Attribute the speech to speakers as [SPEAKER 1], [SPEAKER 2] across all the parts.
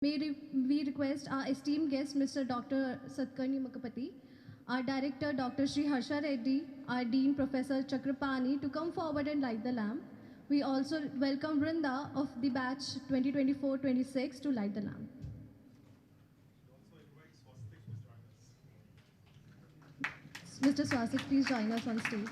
[SPEAKER 1] We request our esteemed guest, Mr. Dr. Satkarni Makapati, our director, Dr. Sri Harsha Reddy, our dean, Professor Chakrapani, to come forward and light the lamp. We also welcome Vrinda of the batch 2024-26 to light the lamp. Mr. Swastik, please join us on stage.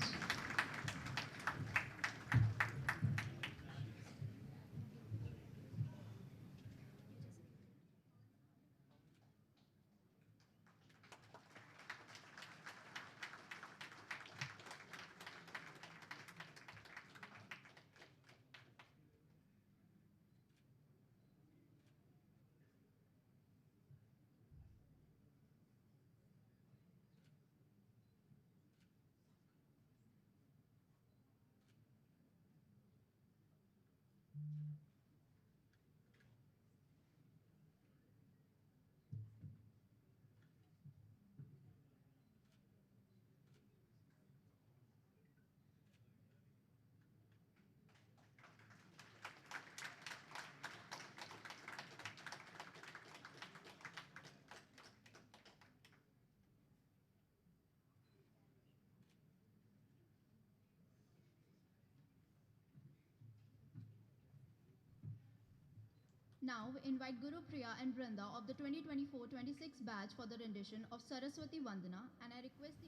[SPEAKER 2] Now we invite Guru Priya and Brinda of the 2024-26 batch for the rendition of Saraswati Vandana, and I request the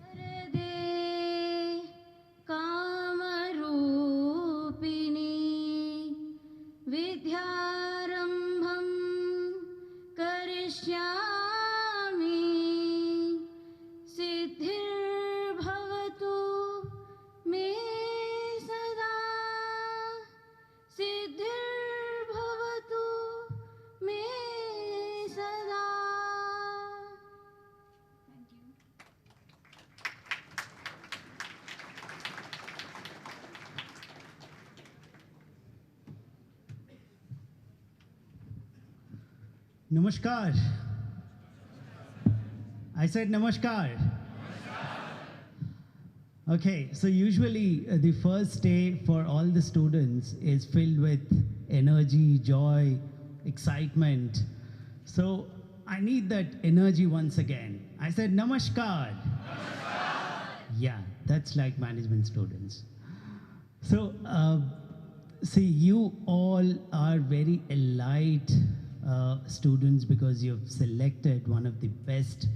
[SPEAKER 3] Varade Kamarupini Vidyarambham Karishyami Siddhir Bhavatu Me Sada Siddhir Bhavatu Me Sada. Thank you.
[SPEAKER 4] Namaskar. I said namaskar. Okay, so usually the first day for all the students is filled with energy, joy, excitement. So I need that energy once again. I said namaskar. Yeah, that's like management students. So, see, you all are very elite students because you've selected one of the best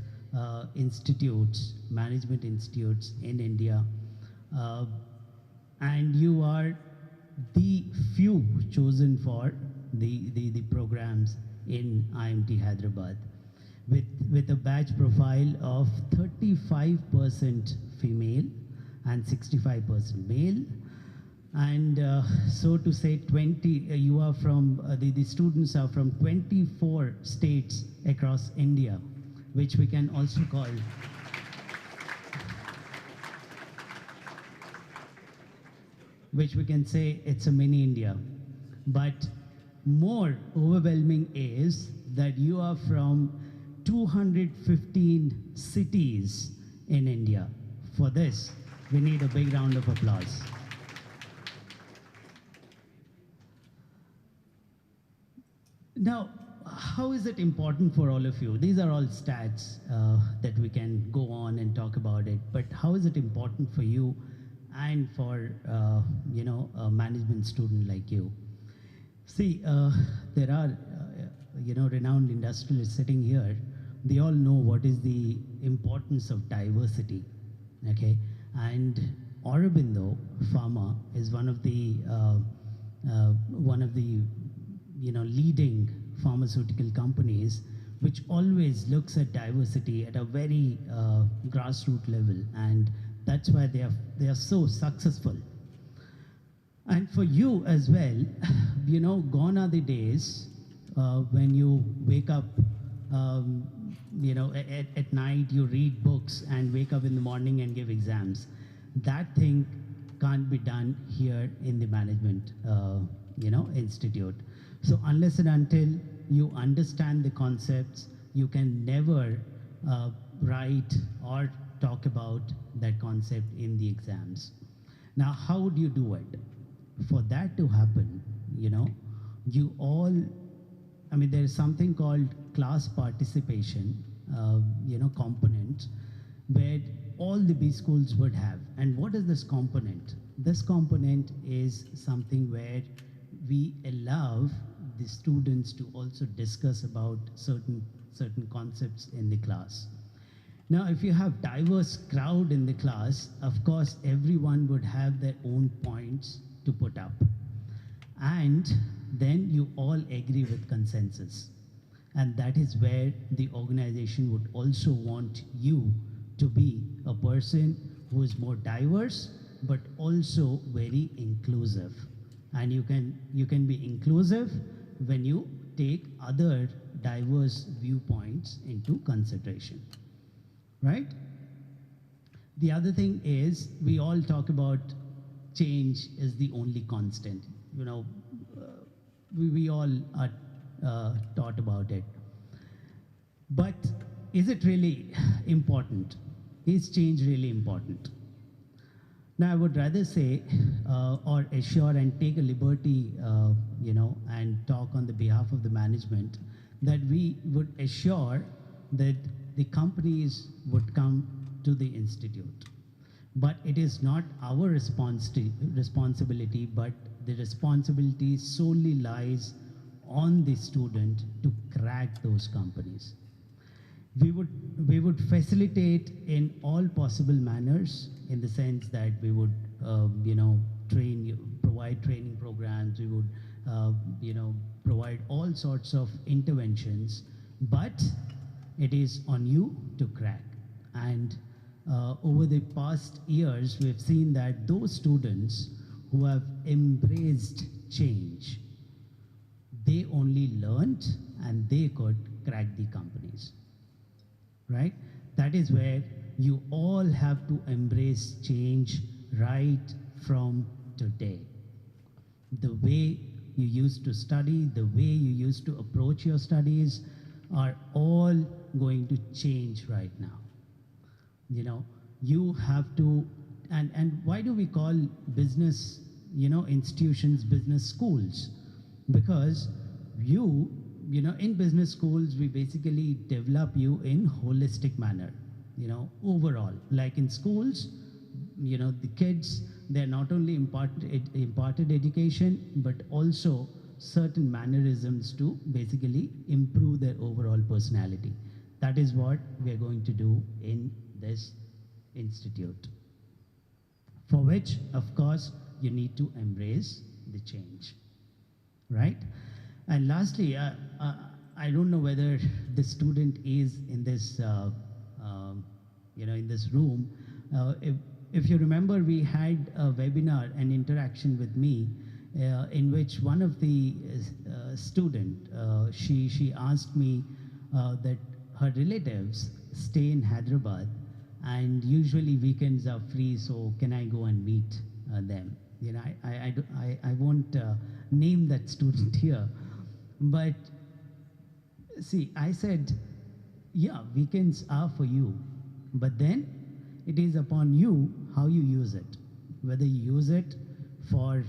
[SPEAKER 4] institutes, management institutes in India. And you are the few chosen for the programs in IMT Hyderabad with a batch profile of 35% female and 65% male. And so to say 20, you are from, the students are from 24 states across India, which we can also call which we can say it's a mini India. But more overwhelming is that you are from 215 cities in India. For this, we need a big round of applause. Now, how is it important for all of you? These are all stats that we can go on and talk about it, but how is it important for you and for, a management student like you? See, there are, renowned industrialists sitting here. They all know what is the importance of diversity, okay? And Aurobindo Pharma is one of the leading pharmaceutical companies which always looks at diversity at a very grassroots level, and that's why they are so successful. And for you as well, gone are the days when you wake up, at night you read books and wake up in the morning and give exams. That thing can't be done here in the management, institute. So unless and until you understand the concepts, you can never write or talk about that concept in the exams. Now, how would you do it? For that to happen, you all, I mean, there is something called class participation, component, where all the B schools would have. And what is this component? This component is something where we allow the students to also discuss about certain concepts in the class. Now, if you have diverse crowd in the class, of course, everyone would have their own points to put up. And then you all agree with consensus. And that is where the organization would also want you to be a person who is more diverse, but also very inclusive. And you can be inclusive when you take other diverse viewpoints into consideration, right? The other thing is, we all talk about change is the only constant. We all are taught about it. But is it really important? Is change really important? Now, I would rather say or assure and take a liberty, and talk on the behalf of the management, that we would assure that the companies would come to the institute. But it is not our responsibility, but the responsibility solely lies on the student to crack those companies. We would facilitate in all possible manners, in the sense that we would, provide training programs. We would, provide all sorts of interventions, but it is on you to crack. And over the past years, we've seen that those students who have embraced change, they only learned and they could crack the companies, right? That is where you all have to embrace change right from today. The way you used to study, the way you used to approach your studies are all going to change right now. You have to, and why do we call business, institutions business schools? Because in business schools, we basically develop you in holistic manner, overall. Like in schools, the kids, they're not only imparted education, but also certain mannerisms to basically improve their overall personality. That is what we're going to do in this institute, for which, of course, you need to embrace the change, right? And lastly, I don't know whether the student is in this, in this room. If you remember, we had a webinar, an interaction with me, in which one of the student, she asked me that her relatives stay in Hyderabad, and usually weekends are free, so can I go and meet them? I won't name that student here, but see, I said, yeah, weekends are for you, but then it is upon you how you use it. Whether you use it for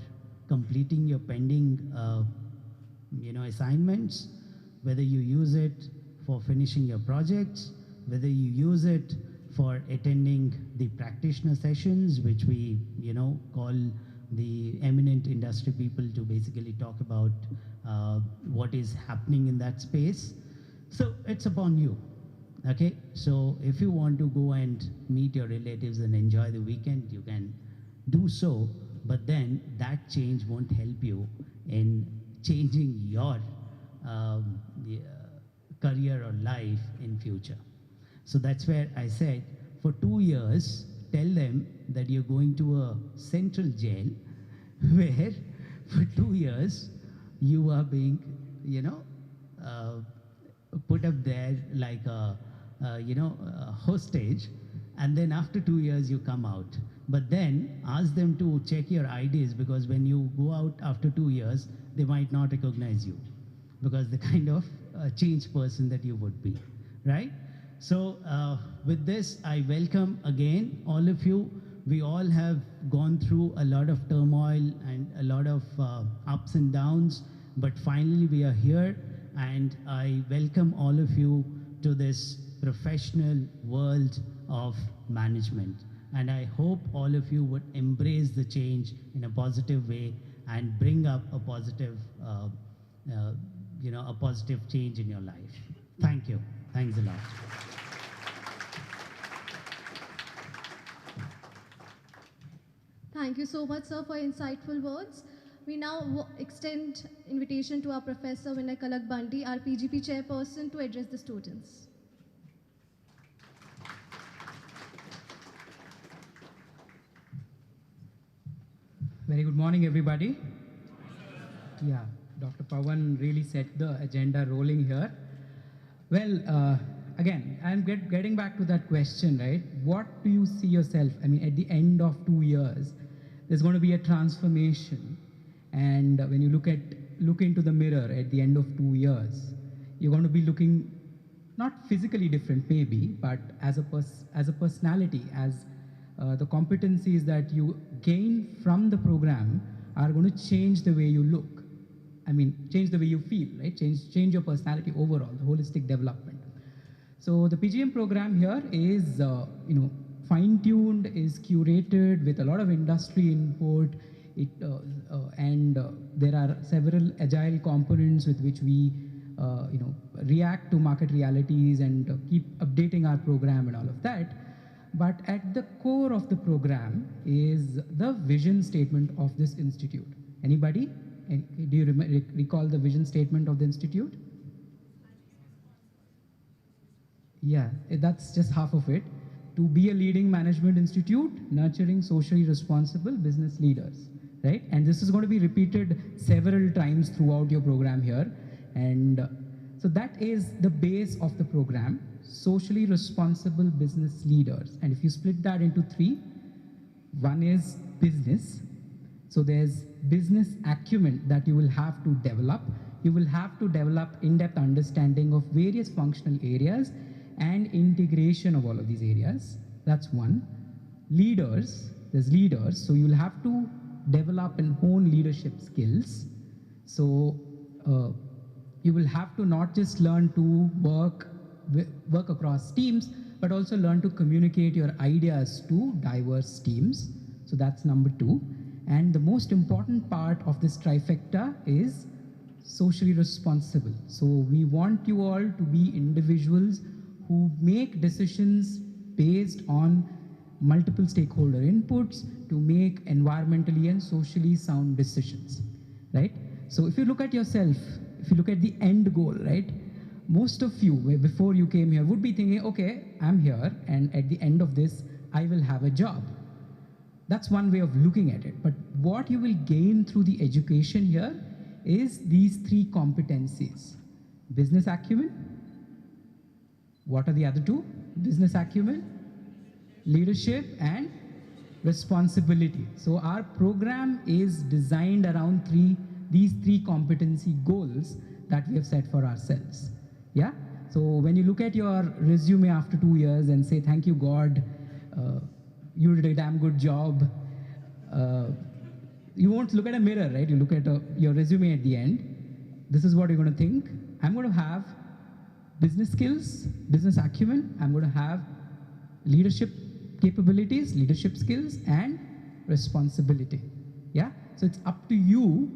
[SPEAKER 4] completing your pending, assignments, whether you use it for finishing your projects, whether you use it for attending the practitioner sessions, which we, call the eminent industry people to basically talk about what is happening in that space. So it's upon you. Okay, so if you want to go and meet your relatives and enjoy the weekend, you can do so, but then that change won't help you in changing your career or life in future. So that's where I said, for 2 years, tell them that you're going to a central jail where for 2 years you are being, put up there like a hostage, and then after 2 years you come out. But then ask them to check your IDs, because when you go out after 2 years, they might not recognize you because the kind of changed person that you would be, right? So with this, I welcome again all of you. We all have gone through a lot of turmoil and a lot of ups and downs. but finally we are here, and I welcome all of you to this professional world of management. And I hope all of you would embrace the change in a positive way and bring up a positive, a positive change in your life. Thank you. Thanks a lot.
[SPEAKER 1] Thank you so much, sir, for insightful words. We now extend invitation to our Professor Vinay Kalak Bandi, our PGP chairperson, to address the students.
[SPEAKER 5] Very good morning, everybody. Yeah, Dr. Pawan really set the agenda rolling here. Well, again, I'm getting back to that question, right? What do you see yourself? I mean, at the end of 2 years, there's going to be a transformation. And when you look into the mirror at the end of 2 years, you're going to be looking not physically different, maybe, but as a personality, as the competencies that you gain from the program are going to change the way you look. I mean, change the way you feel, right? Change your personality overall, the holistic development. So the PGM program here is, fine-tuned, is curated with a lot of industry input. There are several agile components with which we, react to market realities and keep updating our program and all of that. But at the core of the program is the vision statement of this institute. Anybody? Do you recall the vision statement of the institute? Yeah, that's just half of it. To be a leading management institute, nurturing socially responsible business leaders, right? And this is going to be repeated several times throughout your program here. And so that is the base of the program, socially responsible business leaders. And if you split that into three, one is business. So there's business acumen that you will have to develop. You will have to develop in-depth understanding of various functional areas and integration of all of these areas. That's one. Leaders, there's leaders. So you'll have to develop and hone leadership skills. So you will have to not just learn to work across teams, but also learn to communicate your ideas to diverse teams. So that's number two. And the most important part of this trifecta is socially responsible. So we want you all to be individuals who make decisions based on multiple stakeholder inputs to make environmentally and socially sound decisions, right? So if you look at yourself, if you look at the end goal, right? Most of you, before you came here, would be thinking, okay, I'm here, and at the end of this, I will have a job. That's one way of looking at it. But what you will gain through the education here is these three competencies. Business acumen. What are the other two? Business acumen, leadership, and responsibility. So our program is designed around these three competency goals that we have set for ourselves. Yeah? So when you look at your resume after 2 years and say, thank you, God, you did a damn good job. You won't look at a mirror, right? You look at your resume at the end. This is what you're going to think. I'm going to have business skills, business acumen. I'm going to have leadership capabilities, leadership skills, and responsibility. Yeah? So it's up to you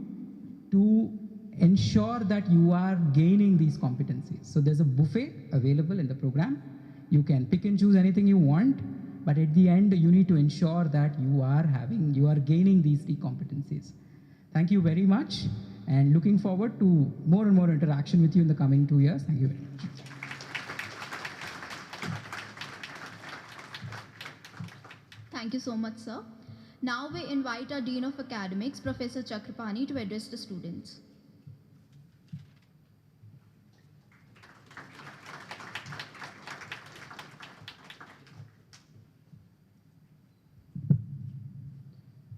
[SPEAKER 5] to ensure that you are gaining these competencies. So there's a buffet available in the program. You can pick and choose anything you want. But at the end, you need to ensure that you are gaining these three competencies. Thank you very much, and looking forward to more and more interaction with you in the coming 2 years. Thank you very much.
[SPEAKER 2] Thank you so much, sir. Now we invite our Dean of Academics, Professor Chakrapani, to address the students.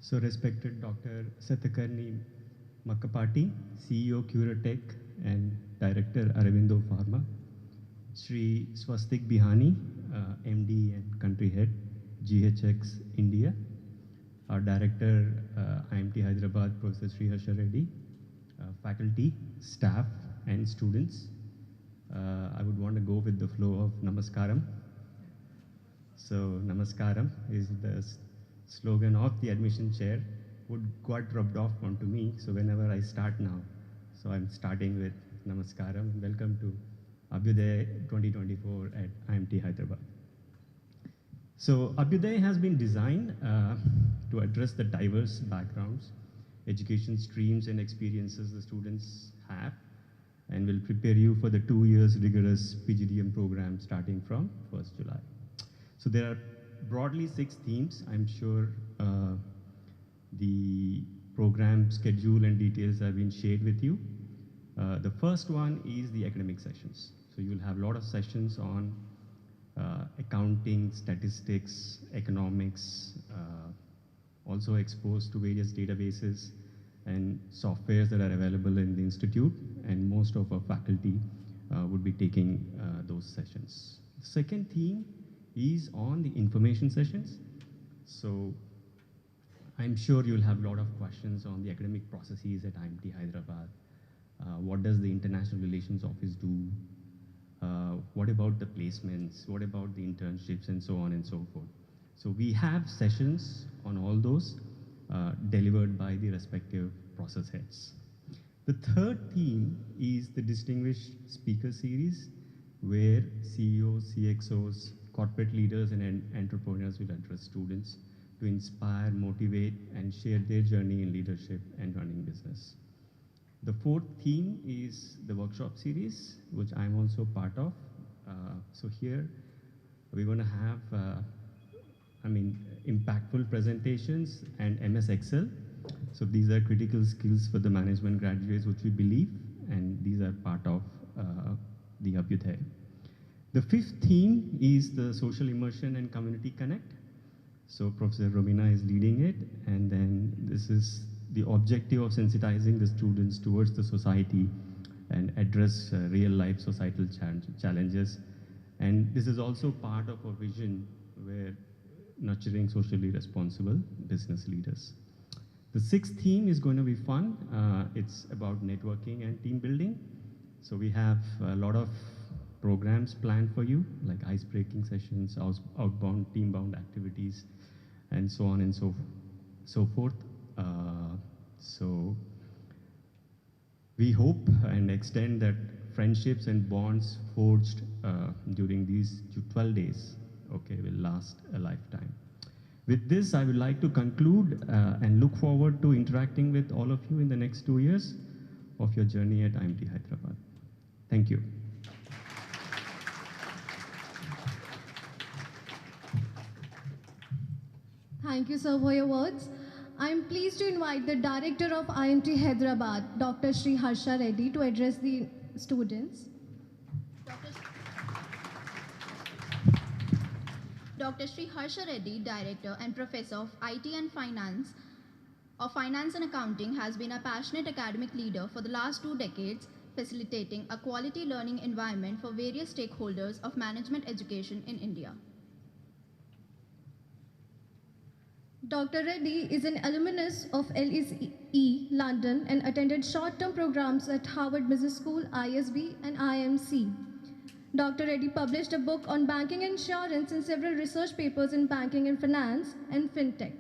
[SPEAKER 6] So respected Dr. Satakarni Makapati, CEO Curatech and Director Aravindo Pharma, Shri Swastik Bihani, MD and Country Head, GHX India, our Director IMT Hyderabad, Professor Sri Harsha Reddy, faculty, staff, and students. I would want to go with the flow of Namaskaram. So Namaskaram is the slogan of the admission chair, would got rubbed off onto me. So whenever I start now, so I'm starting with Namaskaram. Welcome to ABHYUDAY 2024 at IMT Hyderabad. So ABHYUDAY has been designed to address the diverse backgrounds, education streams and experiences the students have, and will prepare you for the 2 years rigorous PGDM program starting from 1st July. So there are broadly 6 themes. I'm sure the program schedule and details have been shared with you. The first one is the academic sessions. So you'll have a lot of sessions on accounting, statistics, economics, also exposed to various databases and softwares that are available in the institute, and most of our faculty would be taking those sessions. The second theme is on the information sessions. So I'm sure you'll have a lot of questions on the academic processes at IMT Hyderabad. What does the International Relations Office do? What about the placements? What about the internships, and so on and so forth? So we have sessions on all those delivered by the respective process heads. The third theme is the Distinguished Speaker Series, where CEOs, CXOs, corporate leaders, and entrepreneurs will address students to inspire, motivate, and share their journey in leadership and running business. The fourth theme is the workshop series, which I'm also part of. So here we're going to have, impactful presentations and MS Excel. So these are critical skills for the management graduates, which we believe, and these are part of the ABHYUDAY. The fifth theme is the social immersion and community connect. So Professor Romina is leading it, and then this is the objective of sensitizing the students towards the society and address real life societal challenges. And this is also part of a vision where nurturing socially responsible business leaders. The sixth theme is going to be fun. It's about networking and team building. So we have a lot of programs planned for you, like ice-breaking sessions, outbound, team-bound activities, and so on and so forth. So we hope and extend that friendships and bonds forged during these 12 days, okay, will last a lifetime. With this, I would like to conclude and look forward to interacting with all of you in the next 2 years of your journey at IMT Hyderabad. Thank you.
[SPEAKER 1] Thank you, sir, for your words. I am pleased to invite the Director of IMT Hyderabad, Dr. Sri Harsha Reddy, to address the students.
[SPEAKER 2] Dr. Sri Harsha Reddy, Director and Professor of IT and Finance, Finance and Accounting, has been a passionate academic leader for the last 2 decades, facilitating a quality learning environment for various stakeholders of management education in India.
[SPEAKER 1] Dr. Reddy is an alumnus of LSE London and attended short-term programs at Harvard Business School, ISB, and IMC. Dr. Reddy published a book on banking and insurance and several research papers in banking and finance and fintech.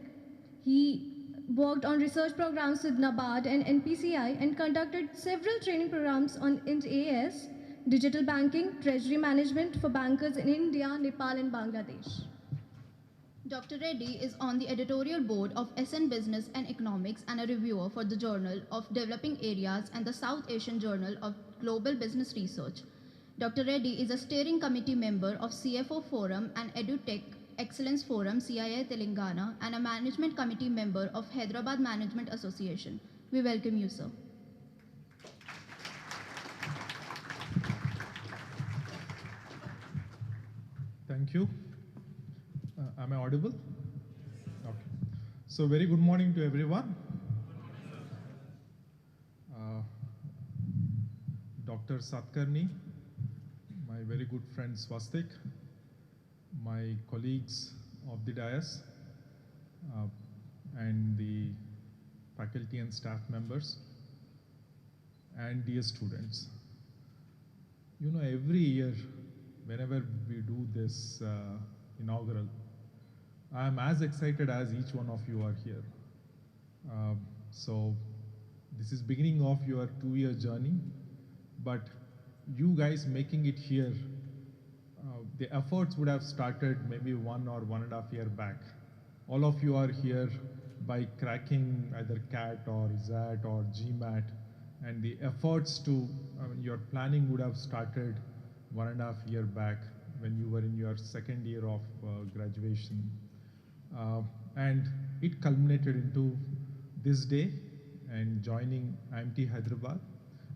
[SPEAKER 1] He worked on research programs with NABARD and NPCI and conducted several training programs on INT-AS, digital banking, treasury management for bankers in India, Nepal, and Bangladesh.
[SPEAKER 2] Dr. Reddy is on the editorial board of SN Business and Economics and a reviewer for the Journal of Developing Areas and the South Asian Journal of Global Business Research. Dr. Reddy is a steering committee member of CFO Forum and EduTech Excellence Forum, CIA Telangana, and a management committee member of Hyderabad Management Association. We welcome you, sir.
[SPEAKER 7] Thank you. Am I audible? Okay. So very good morning to everyone. Dr. Satkarni, my very good friend Swastik, my colleagues of the dais, and the faculty and staff members. and dear students, you know, every year, whenever we do this inaugural, I am as excited as each one of you are here. So this is beginning of your 2-year journey, but you guys making it here, the efforts would have started maybe 1 or 1.5 years back. All of you are here by cracking either CAT or ZAT or GMAT, and the efforts to, your planning would have started 1.5 years back when you were in your second year of graduation. And it culminated into this day and joining IMT Hyderabad.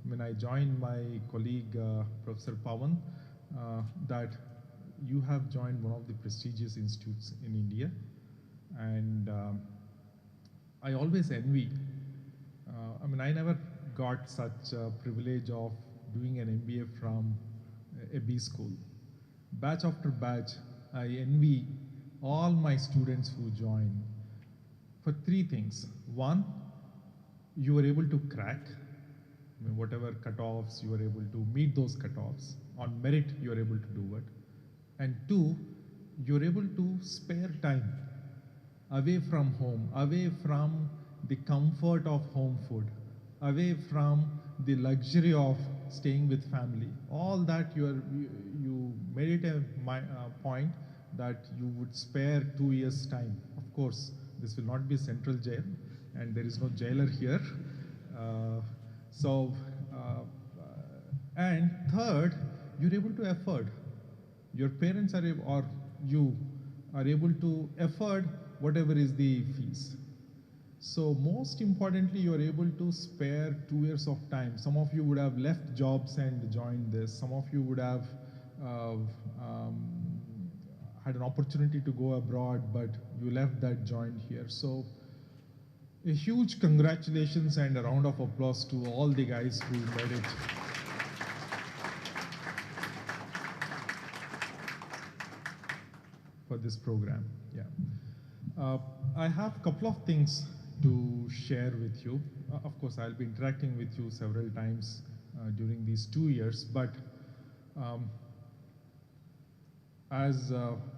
[SPEAKER 7] When I joined my colleague, Professor Pawan, that you have joined one of the prestigious institutes in India. And I always envy, I never got such a privilege of doing an MBA from a B school. Batch after batch, I envy all my students who join for 3 things. 1, you were able to crack whatever cutoffs, you were able to meet those cutoffs. On merit, you are able to do it. And 2, you're able to spare time away from home, away from the comfort of home food, away from the luxury of staying with family. All that you made it a point that you would spare 2 years' time. Of course, this will not be central jail, and there is no jailer here. And third, you're able to afford. Your parents are or you are able to afford whatever is the fees. So most importantly, you are able to spare 2 years of time. Some of you would have left jobs and joined this. Some of you would have had an opportunity to go abroad, but you left that, joined here. So a huge congratulations and a round of applause to all the guys who made it. For this program, yeah. I have a couple of things to share with you. Of course, I'll be interacting with you several times during these 2 years, but as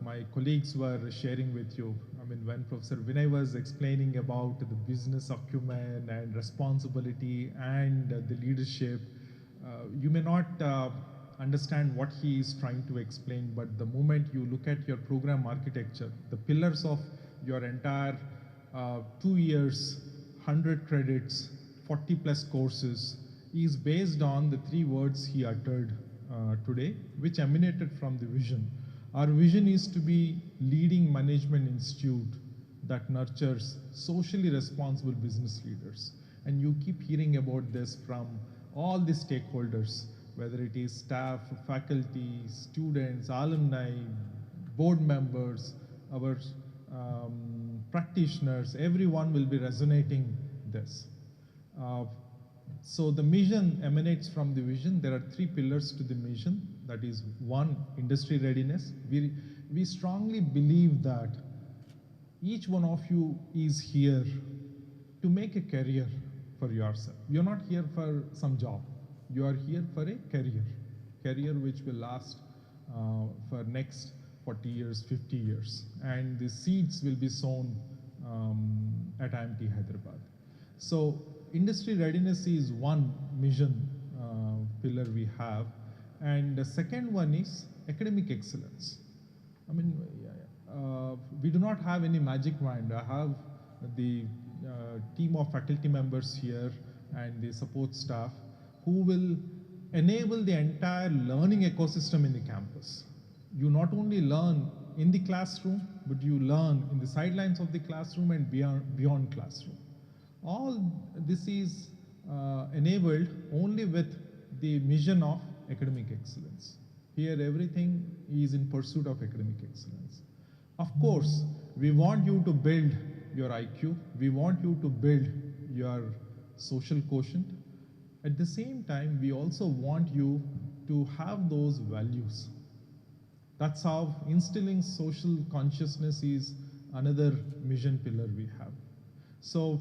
[SPEAKER 7] my colleagues were sharing with you, when Professor Vinay was explaining about the business acumen and responsibility and the leadership, you may not understand what he is trying to explain, but the moment you look at your program architecture, the pillars of your entire 2 years, 100 credits, 40 plus courses is based on the 3 words he uttered today, which emanated from the vision. Our vision is to be leading management institute that nurtures socially responsible business leaders. And you keep hearing about this from all the stakeholders, whether it is staff, faculty, students, alumni, board members, our practitioners, everyone will be resonating this. So the mission emanates from the vision. There are 3 pillars to the mission. That is 1, industry readiness. We strongly believe that each one of you is here to make a career for yourself. You're not here for some job. You are here for a career which will last for next 40 years, 50 years. And the seeds will be sown at IMT Hyderabad. So industry readiness is one mission pillar we have. And the second one is academic excellence. We do not have any magic wand. I have the team of faculty members here and the support staff who will enable the entire learning ecosystem in the campus. You not only learn in the classroom, but you learn in the sidelines of the classroom and beyond classroom. All this is enabled only with the mission of academic excellence. Here everything is in pursuit of academic excellence. Of course, we want you to build your IQ, we want you to build your social quotient. At the same time, we also want you to have those values. That's how instilling social consciousness is another mission pillar we have. So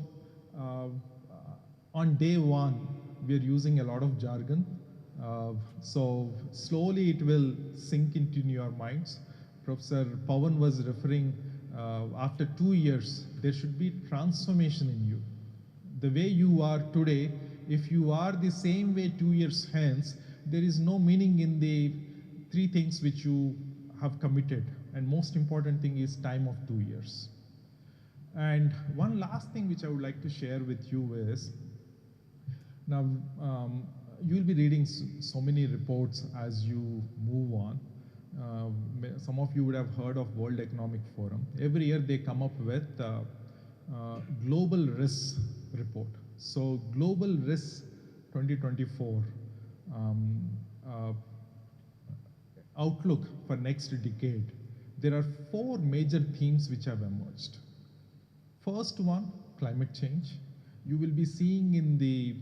[SPEAKER 7] on day 1, we are using a lot of jargon. So slowly it will sink into your minds. Professor Pawan was referring, after 2 years, there should be transformation in you. The way you are today, if you are the same way 2 years hence, there is no meaning in the 3 things which you have committed. And most important thing is time of 2 years. And one last thing which I would like to share with you is, now you will be reading so many reports as you move on. Some of you would have heard of World Economic Forum. Every year they come up with Global Risk Report. So Global Risk 2024 outlook for next decade. There are 4 major themes which have emerged. First one, climate change. You will be seeing in the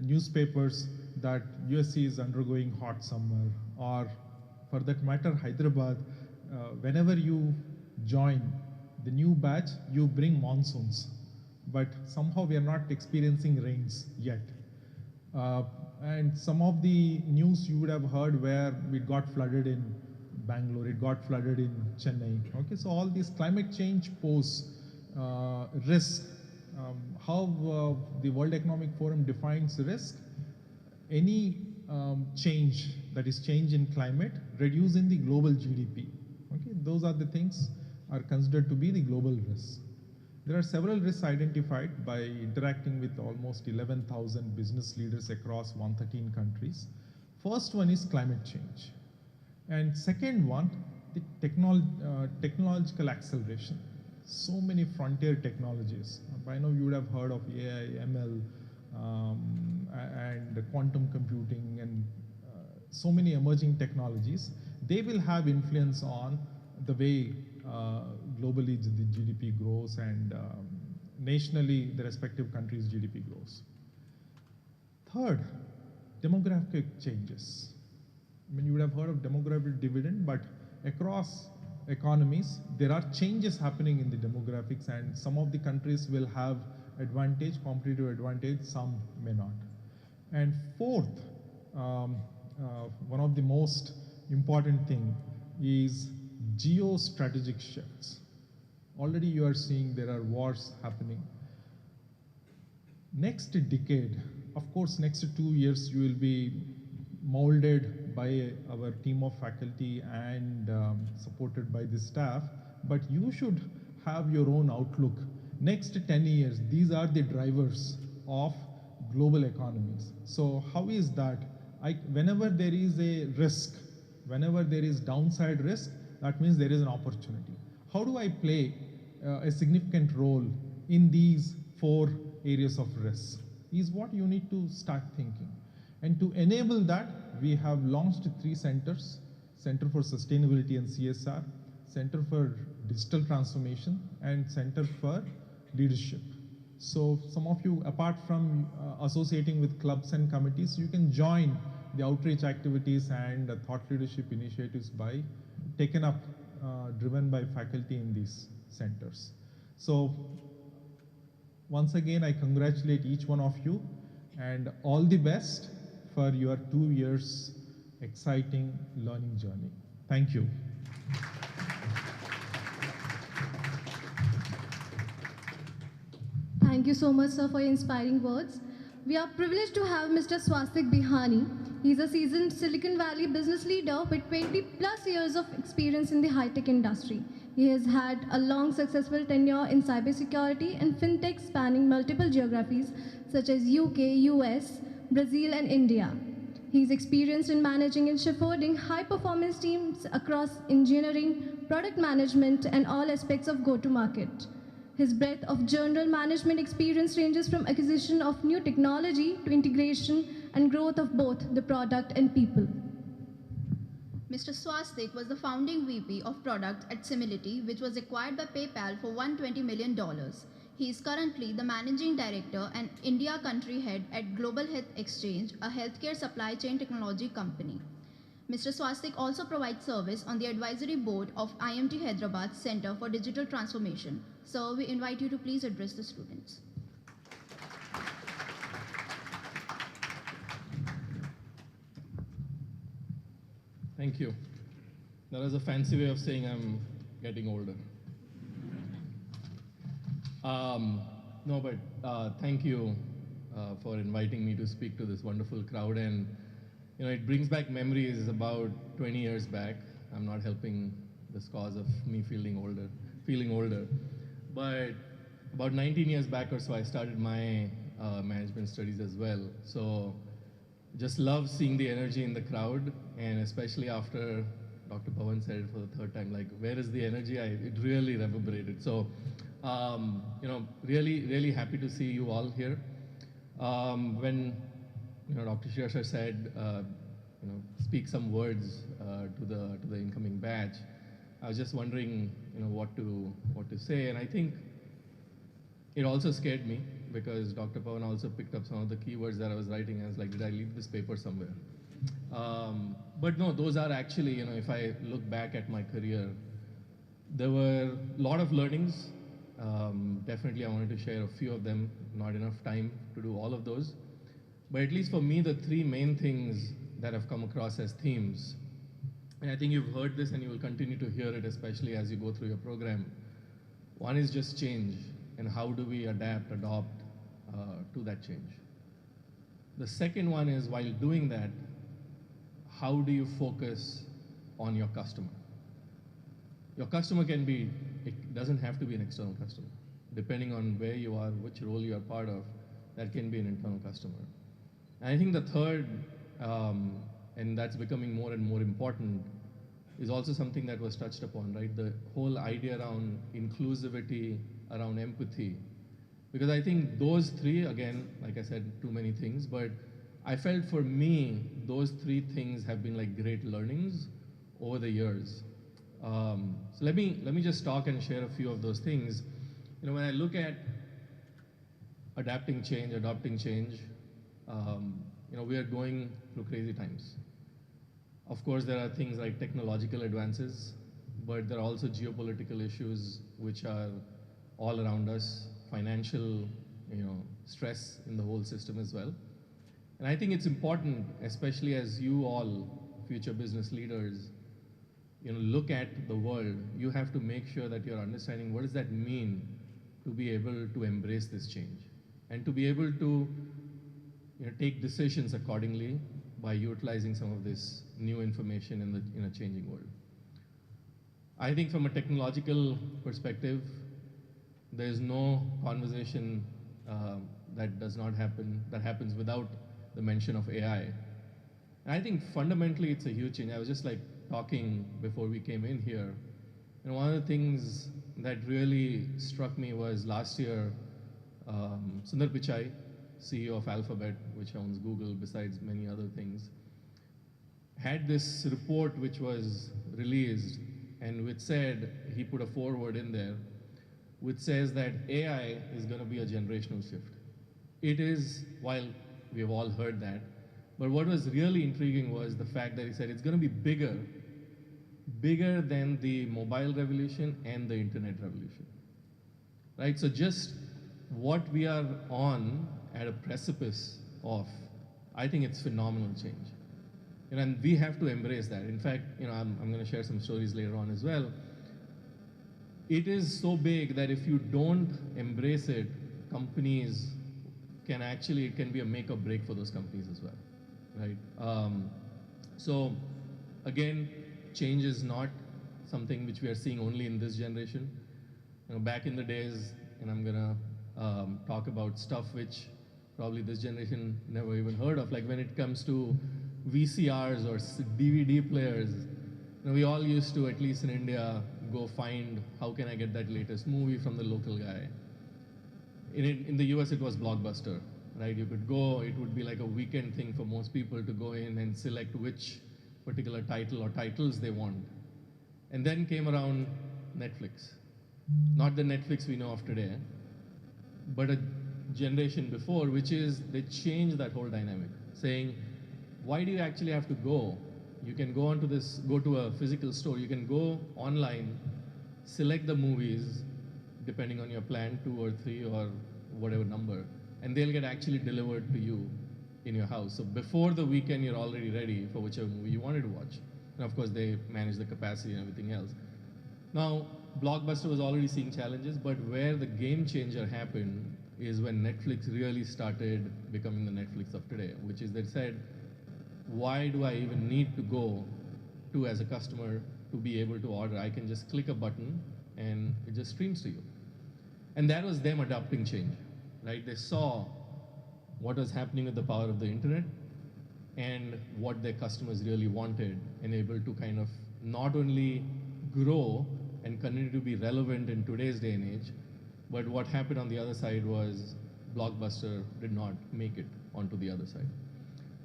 [SPEAKER 7] newspapers that USA is undergoing hot summer, or for that matter, Hyderabad, whenever you join the new batch, you bring monsoons. But somehow we are not experiencing rains yet. And some of the news you would have heard where it got flooded in Bangalore, it got flooded in Chennai. Okay, so all these climate change pose risk. How the World Economic Forum defines risk: any change, that is change in climate, reducing the global GDP. Okay, those are the things are considered to be the global risks. There are several risks identified by interacting with almost 11,000 business leaders across 113 countries. First one is climate change. And second one, the technological acceleration. So many frontier technologies. By now you would have heard of AI, ML, and quantum computing, and so many emerging technologies. They will have influence on the way globally the GDP grows, and nationally the respective countries' GDP grows. Third, demographic changes. I mean, you would have heard of demographic dividend, but across economies, there are changes happening in the demographics, and some of the countries will have advantage, competitive advantage, some may not. And fourth, one of the most important thing is geostrategic shifts. Already you are seeing there are wars happening. Next decade, of course, next 2 years you will be molded by our team of faculty and supported by the staff, but you should have your own outlook. Next 10 years, these are the drivers of global economies. So how is that? Whenever there is a risk, whenever there is downside risk, that means there is an opportunity. How do I play a significant role in these 4 areas of risk is what you need to start thinking. And to enable that, we have launched 3 centers: Center for Sustainability and CSR, Center for Digital Transformation, and Center for Leadership. So some of you, apart from associating with clubs and committees, you can join the outreach activities and thought leadership initiatives by taken up, driven by faculty in these centers. So once again, I congratulate each one of you and all the best for your 2 years exciting learning journey. Thank you.
[SPEAKER 1] Thank you so much, sir, for your inspiring words. We are privileged to have Mr. Swastik Bihani. He's a seasoned Silicon Valley business leader with 20 plus years of experience in the high-tech industry. He has had a long successful tenure in cybersecurity and fintech spanning multiple geographies such as UK, US, Brazil, and India. He's experienced in managing and shepherding high-performance teams across engineering, product management, and all aspects of go-to-market. His breadth of general management experience ranges from acquisition of new technology to integration and growth of both the product and people.
[SPEAKER 2] Mr. Swastik was the founding VP of product at Simility, which was acquired by PayPal for $120 million. He is currently the managing director and India country head at Global Health Exchange, a healthcare supply chain technology company. Mr. Swastik also provides service on the advisory board of IMT Hyderabad Center for Digital Transformation. Sir, we invite you to please address the students.
[SPEAKER 8] Thank you. That was a fancy way of saying I'm getting older. No, but thank you for inviting me to speak to this wonderful crowd. And, you know, it brings back memories about 20 years back. I'm not helping this cause of me feeling older. But about 19 years back or so, I started my management studies as well. So just love seeing the energy in the crowd, and especially after Dr. Pawan said it for the third time, like, where is the energy? It really reverberated. So, you know, really happy to see you all here. When, you know, Dr. Shirashar said, you know, speak some words to the incoming batch, I was just wondering, you know, what to say, and I think it also scared me because Dr. Pawan also picked up some of the keywords that I was writing. I was like, did I leave this paper somewhere? But no, those are actually, you know, if I look back at my career, there were a lot of learnings. Definitely I wanted to share a few of them, not enough time to do all of those. But at least for me, the three main things that have come across as themes, and I think you've heard this and you will continue to hear it, especially as you go through your program. One is just change, and how do we adopt to that change. The second one is, while doing that, how do you focus on your customer? Your customer can be, it doesn't have to be an external customer. Depending on where you are, which role you are part of, that can be an internal customer. And I think the third, and that's becoming more and more important, is also something that was touched upon, right? The whole idea around inclusivity, around empathy. Because I think those three, again, like I said, too many things, but I felt for me, those three things have been like great learnings over the years. So let me just talk and share a few of those things. You know, when I look at adopting change, you know, we are going through crazy times. Of course, there are things like technological advances, but there are also geopolitical issues which are all around us, financial, you know, stress in the whole system as well. And I think it's important, especially as you all, future business leaders, you know, look at the world, you have to make sure that you're understanding what does that mean to be able to embrace this change and to be able to, you know, take decisions accordingly by utilizing some of this new information in a changing world. I think from a technological perspective, there's no conversation that happens without the mention of AI. And I think fundamentally it's a huge change. I was just like talking before we came in here, and one of the things that really struck me was last year, Sundar Pichai, CEO of Alphabet, which owns Google besides many other things, had this report which was released and which said, he put a foreword in there, which says that AI is going to be a generational shift. It is, while we have all heard that, but what was really intriguing was the fact that he said it's going to be bigger than the mobile revolution and the internet revolution, right? So just what we are on at a precipice of, I think it's phenomenal change. You know, and we have to embrace that. In fact, you know, I'm going to share some stories later on as well. It is so big that if you don't embrace it, companies can actually, it can be a make or break for those companies as well, right? So again, change is not something which we are seeing only in this generation. You know, back in the days, and I'm gonna talk about stuff which probably this generation never even heard of, like when it comes to VCRs or DVD players. You know, we all used to, at least in India, go find how can I get that latest movie from the local guy. In the US, it was Blockbuster, right? You could go, it would be like a weekend thing for most people to go in and select which particular title or titles they want. And then came around Netflix. Not the Netflix we know of today, but a generation before, which is they changed that whole dynamic, saying, why do you actually have to go? You can go to a physical store, you can go online, select the movies, depending on your plan, 2 or 3 or whatever number, and they'll get actually delivered to you in your house. So before the weekend, you're already ready for whichever movie you wanted to watch. And of course, they manage the capacity and everything else. Now, Blockbuster was already seeing challenges, but where the game changer happened is when Netflix really started becoming the Netflix of today, which is they said, why do I even need to go to, as a customer, to be able to order? I can just click a button and it just streams to you. And that was them adopting change, right? They saw what was happening with the power of the internet and what their customers really wanted, and able to kind of not only grow and continue to be relevant in today's day and age, but what happened on the other side was Blockbuster did not make it onto the other side.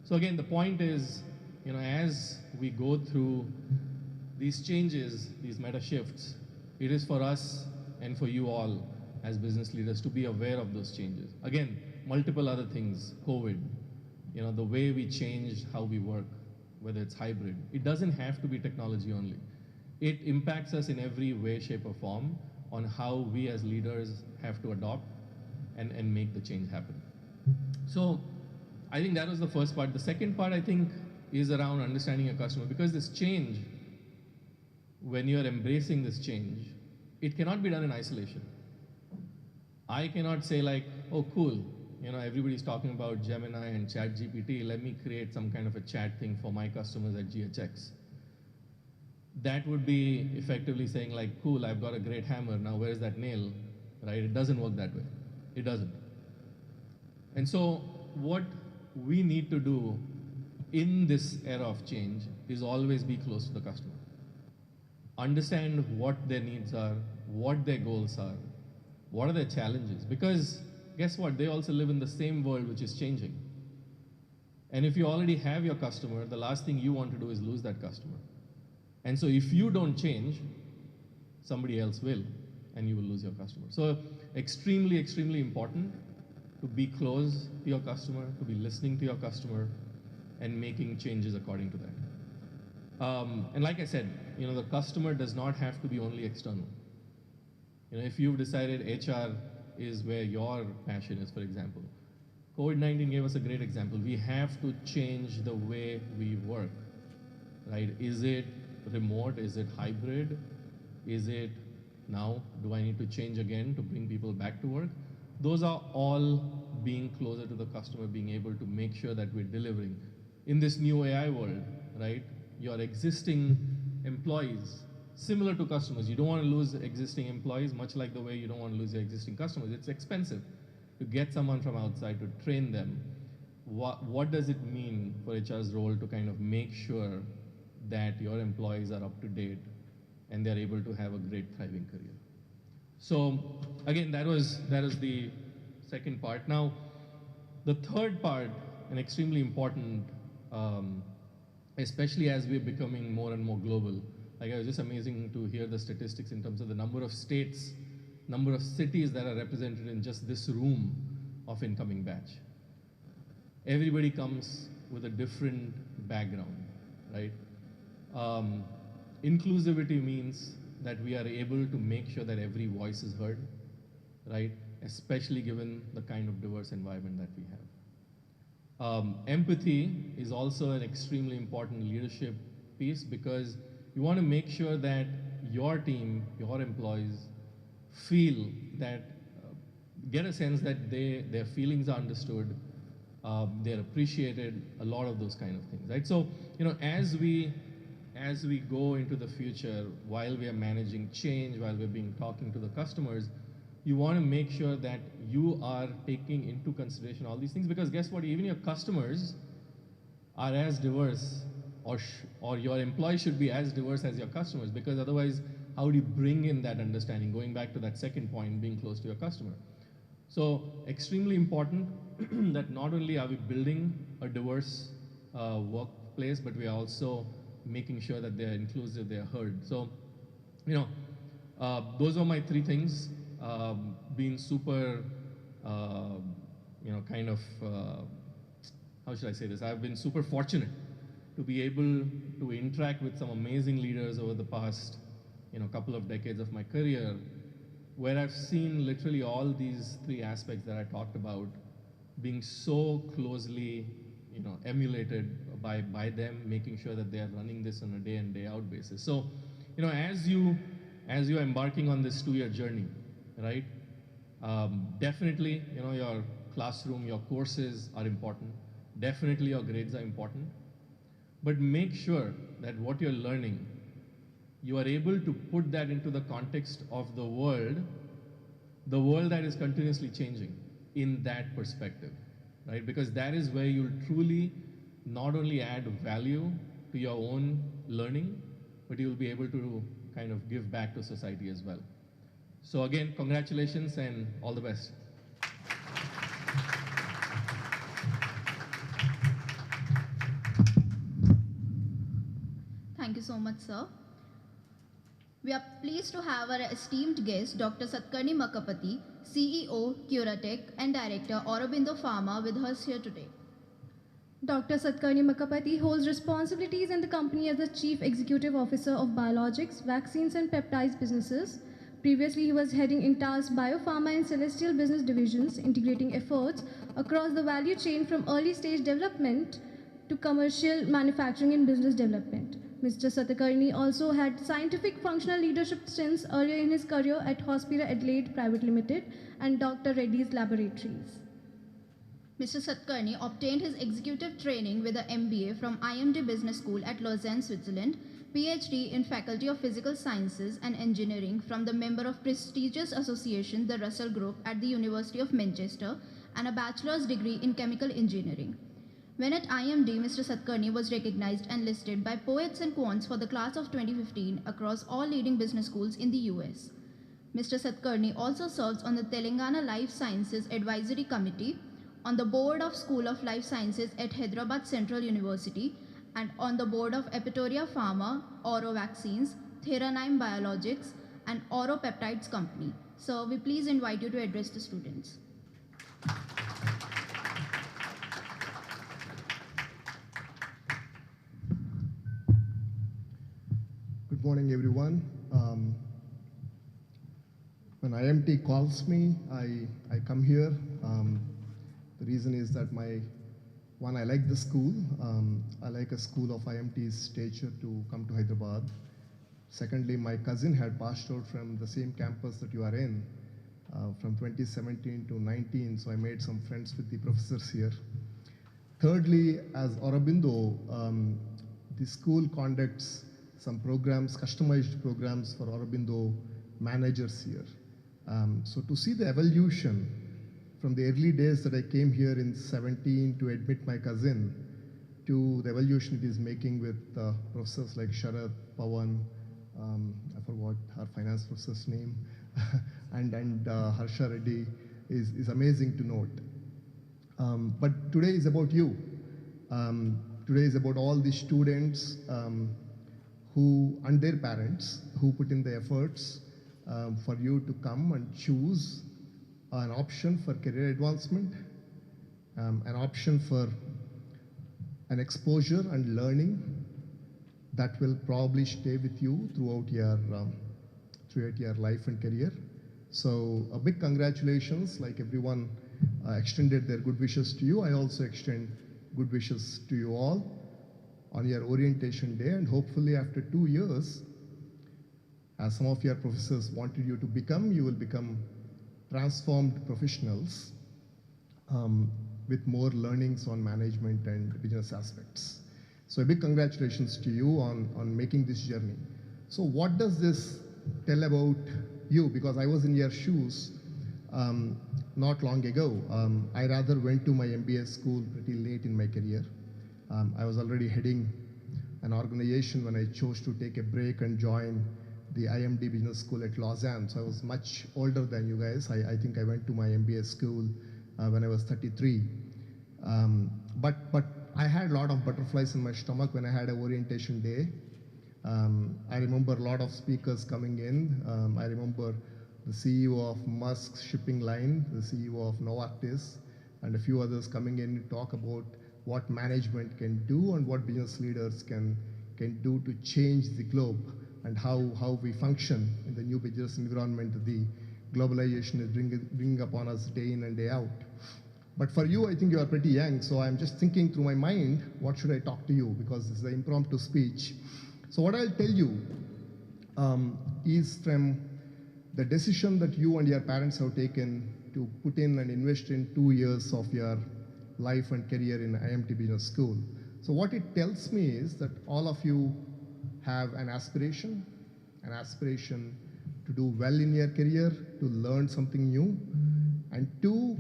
[SPEAKER 8] So again, the point is, as we go through these changes, these meta shifts, it is for us and for you all as business leaders to be aware of those changes. Again, multiple other things, COVID, the way we changed how we work, whether it's hybrid. It doesn't have to be technology only. It impacts us in every way, shape, or form on how we as leaders have to adopt and make the change happen. So I think that was the first part. The second part, I think, is around understanding your customer, because this change, when you're embracing this change, it cannot be done in isolation. I cannot say like, oh, cool, everybody's talking about Gemini and ChatGPT, let me create some kind of a chat thing for my customers at GHX. That would be effectively saying like, cool, I've got a great hammer, now where's that nail, right? It doesn't work that way. It doesn't. And so what we need to do in this era of change is always be close to the customer. Understand what their needs are, what their goals are, what are their challenges, because guess what? They also live in the same world which is changing. And if you already have your customer, the last thing you want to do is lose that customer. And so if you don't change, somebody else will, and you will lose your customer. So extremely, extremely important to be close to your customer, to be listening to your customer, and making changes according to that. And like I said, the customer does not have to be only external. If you've decided HR is where your passion is, for example, COVID-19 gave us a great example. We have to change the way we work, right? Is it remote? Is it hybrid? Is it now, do I need to change again to bring people back to work? Those are all being closer to the customer, being able to make sure that we're delivering. In this new AI world, right, your existing employees, similar to customers, you don't want to lose existing employees, much like the way you don't want to lose your existing customers. It's expensive to get someone from outside to train them. What does it mean for HR's role to kind of make sure that your employees are up to date and they're able to have a great thriving career? So again, that was the second part. Now, the third part, and extremely important, especially as we're becoming more and more global. Like, it was just amazing to hear the statistics in terms of the number of states, number of cities that are represented in just this room of incoming batch. Everybody comes with a different background, right? Inclusivity means that we are able to make sure that every voice is heard, right? Especially given the kind of diverse environment that we have. Empathy is also an extremely important leadership piece, because you want to make sure that your team, your employees feel that, get a sense that their feelings are understood, they're appreciated, a lot of those kind of things, right? So, as we go into the future, while we are managing change, while we're talking to the customers, you want to make sure that you are taking into consideration all these things, because guess what? Even your customers are as diverse, or your employees should be as diverse as your customers, because otherwise, how do you bring in that understanding? Going back to that second point, being close to your customer. So extremely important that not only are we building a diverse workplace, but we are also making sure that they're inclusive, they're heard. So, those are my three things. Being super, kind of, how should I say this? I've been super fortunate to be able to interact with some amazing leaders over the past, couple of decades of my career, where I've seen literally all these three aspects that I talked about being so closely, emulated by them, making sure that they are running this on a day in, day out basis. So, as you're embarking on this 2-year journey, right? Definitely, your classroom, your courses are important. Definitely your grades are important. But make sure that what you're learning, you are able to put that into the context of the world that is continuously changing in that perspective, right? Because that is where you'll truly not only add value to your own learning, but you'll be able to kind of give back to society as well. So again, congratulations and all the best.
[SPEAKER 2] Thank you so much, sir. We are pleased to have our esteemed guest, Dr. Satkarni Makapati, CEO, Curatech, and Director, Aurobindo Pharma, with us here today.
[SPEAKER 1] Dr. Satkarni Makapati holds responsibilities in the company as the Chief Executive Officer of Biologics, Vaccines and Peptides businesses. Previously, he was heading Intas Biopharma and Celestial business divisions, integrating efforts across the value chain from early stage development to commercial manufacturing and business development. Mr. Satkarni also had scientific functional leadership stints earlier in his career at Hospira Adelaide Private Limited and Dr. Reddy's Laboratories.
[SPEAKER 2] Mr. Satkarni obtained his executive training with an MBA from IMT Business School at Lausanne, Switzerland, PhD in Faculty of Physical Sciences and Engineering from the member of prestigious association, the Russell Group at the University of Manchester, and a bachelor's degree in Chemical Engineering. When at IMD, Mr. Satkarni was recognized and listed by Poets and Quants for the class of 2015 across all leading business schools in the US. Mr. Satkarni also serves on the Telangana Life Sciences Advisory Committee, on the board of School of Life Sciences at Hyderabad Central University, and on the board of Epitoria Pharma, Oro Vaccines, Theranime Biologics, and Oro Peptides Company. Sir, we please invite you to address the students.
[SPEAKER 9] Good morning, everyone. When IMT calls me, I come here. The reason is that I like the school. I like a school of IMT's stature to come to Hyderabad. Secondly, my cousin had passed out from the same campus that you are in from 2017 to 19, so I made some friends with the professors here. Thirdly, as Aurobindo, the school conducts some programs, customized programs for Aurobindo managers here. So to see the evolution from the early days that I came here in 17 to admit my cousin to the evolution it is making with professors like Sharad, Pawan, I forgot her finance professor's name, and Harsha Reddy is amazing to note. But today is about you. Today is about all the students who and their parents who put in the efforts for you to come and choose an option for career advancement, an option for an exposure and learning that will probably stay with you throughout your life and career. So a big congratulations, like everyone extended their good wishes to you. I also extend good wishes to you all on your orientation day, and hopefully after 2 years, as some of your professors wanted you to become, you will become transformed professionals with more learnings on management and business aspects. So a big congratulations to you on making this journey. So what does this tell about you? Because I was in your shoes not long ago. I rather went to my MBA school pretty late in my career. I was already heading an organization when I chose to take a break and join the IMD Business School at Lausanne. So I was much older than you guys. I think I went to my MBA school when I was 33. But I had a lot of butterflies in my stomach when I had an orientation day. I remember a lot of speakers coming in. I remember the CEO of Musk's shipping line, the CEO of Novartis, and a few others coming in to talk about what management can do and what business leaders can do to change the globe, and how we function in the new business environment that the globalization is bringing upon us day in and day out. But for you, I think you are pretty young, so I'm just thinking through my mind, what should I talk to you? Because this is an impromptu speech. So what I'll tell you is from the decision that you and your parents have taken to put in and invest in 2 years of your life and career in IMT Business School. So what it tells me is that all of you have an aspiration to do well in your career, to learn something new, and two,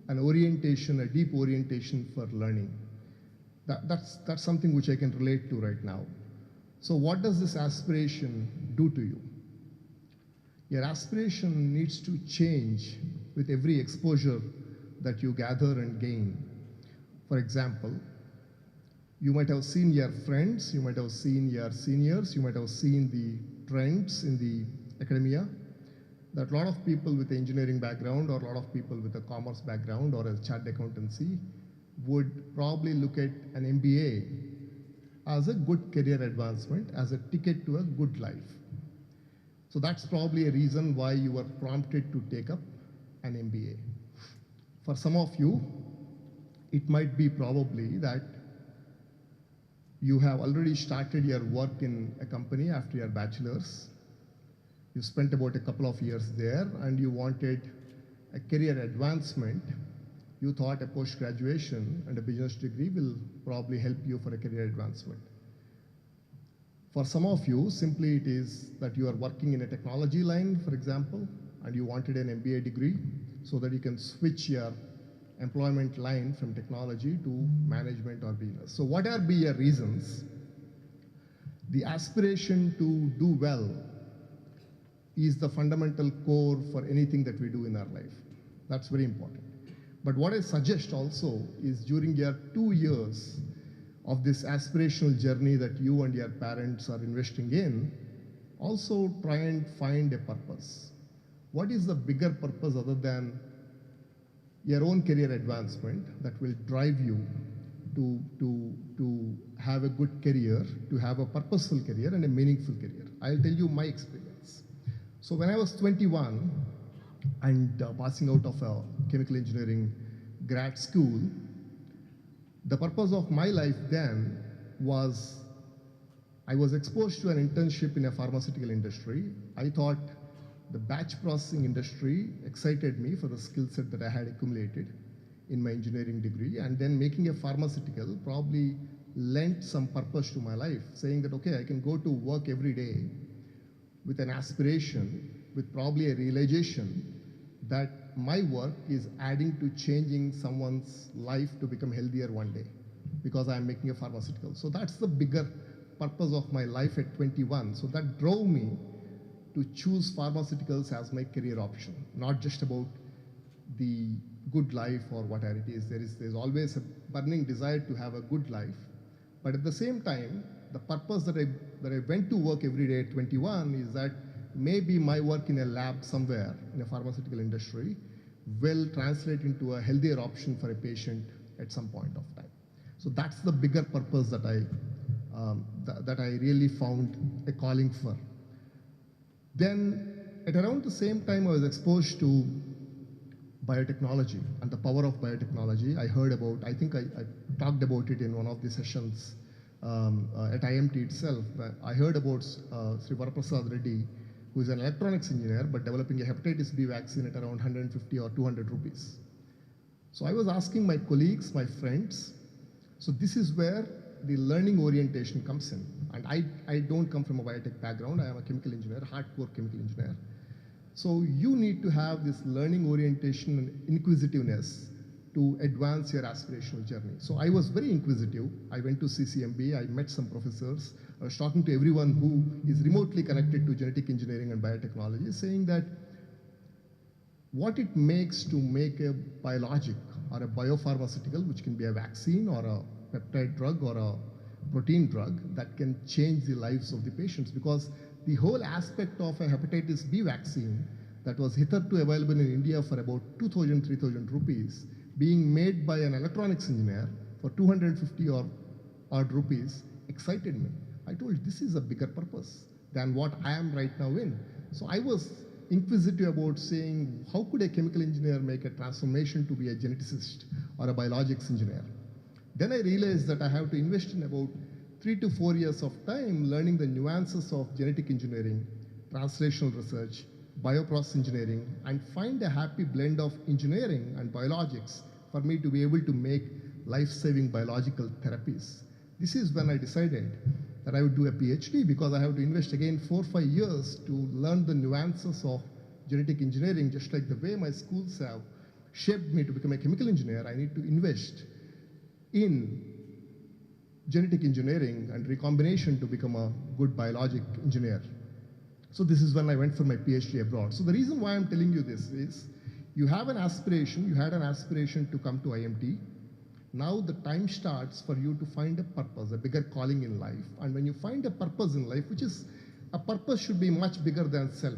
[SPEAKER 9] an orientation, a deep orientation for learning. That's something which I can relate to right now. So what does this aspiration do to you? Your aspiration needs to change with every exposure that you gather and gain. For example, you might have seen your friends, you might have seen your seniors, you might have seen the trends in the academia, that a lot of people with an engineering background or a lot of people with a commerce background or a chartered accountancy would probably look at an MBA as a good career advancement, as a ticket to a good life. So that's probably a reason why you were prompted to take up an MBA. For some of you, it might be probably that you have already started your work in a company after your bachelor's. You spent about a couple of years there and you wanted a career advancement. You thought a post-graduation and a business degree will probably help you for a career advancement. For some of you, simply it is that you are working in a technology line, for example, and you wanted an MBA degree so that you can switch your employment line from technology to management or business. So whatever be your reasons, the aspiration to do well is the fundamental core for anything that we do in our life. That's very important. But what I suggest also is during your 2 years of this aspirational journey that you and your parents are investing in, also try and find a purpose. What is the bigger purpose other than your own career advancement that will drive you to have a good career, to have a purposeful career and a meaningful career? I'll tell you my experience. So when I was 21 and passing out of a chemical engineering grad school, the purpose of my life then was I was exposed to an internship in a pharmaceutical industry. I thought the batch processing industry excited me for the skill set that I had accumulated in my engineering degree, and then making a pharmaceutical probably lent some purpose to my life, saying that, okay, I can go to work every day with an aspiration, with probably a realization that my work is adding to changing someone's life to become healthier one day because I'm making a pharmaceutical. So that's the bigger purpose of my life at 21. So that drove me to choose pharmaceuticals as my career option, not just about the good life or whatever it is. There's always a burning desire to have a good life. But at the same time, the purpose that I went to work every day at 21 is that maybe my work in a lab somewhere in a pharmaceutical industry will translate into a healthier option for a patient at some point of time. So that's the bigger purpose that I really found a calling for. Then at around the same time I was exposed to biotechnology and the power of biotechnology. I heard about, I think I talked about it in one of the sessions at IMT itself. I heard about Sri Varaprasad Reddy, who is an electronics engineer, but developing a hepatitis B vaccine at around 150 or 200 rupees. So I was asking my colleagues, my friends, so this is where the learning orientation comes in. And I don't come from a biotech background. I am a chemical engineer, hardcore chemical engineer. So you need to have this learning orientation and inquisitiveness to advance your aspirational journey. So I was very inquisitive. I went to CCMB, I met some professors. I was talking to everyone who is remotely connected to genetic engineering and biotechnology, saying that what it makes to make a biologic or a biopharmaceutical, which can be a vaccine or a peptide drug or a protein drug that can change the lives of the patients, because the whole aspect of a hepatitis B vaccine that was hitherto available in India for about 2,000, 3,000 rupees, being made by an electronics engineer for 250 or odd rupees excited me. I told this is a bigger purpose than what I am right now in. So I was inquisitive about saying, how could a chemical engineer make a transformation to be a geneticist or a biologics engineer? Then I realized that I have to invest in about 3 to 4 years of time learning the nuances of genetic engineering, translational research, bioprocess engineering, and find a happy blend of engineering and biologics for me to be able to make life-saving biological therapies. This is when I decided that I would do a PhD, because I have to invest again 4 or 5 years to learn the nuances of genetic engineering. Just like the way my schools have shaped me to become a chemical engineer, I need to invest in genetic engineering and recombination to become a good biologic engineer. So this is when I went for my PhD abroad. So the reason why I'm telling you this is, you have an aspiration, you had an aspiration to come to IMT. Now the time starts for you to find a purpose, a bigger calling in life. And when you find a purpose in life, which is, a purpose should be much bigger than self.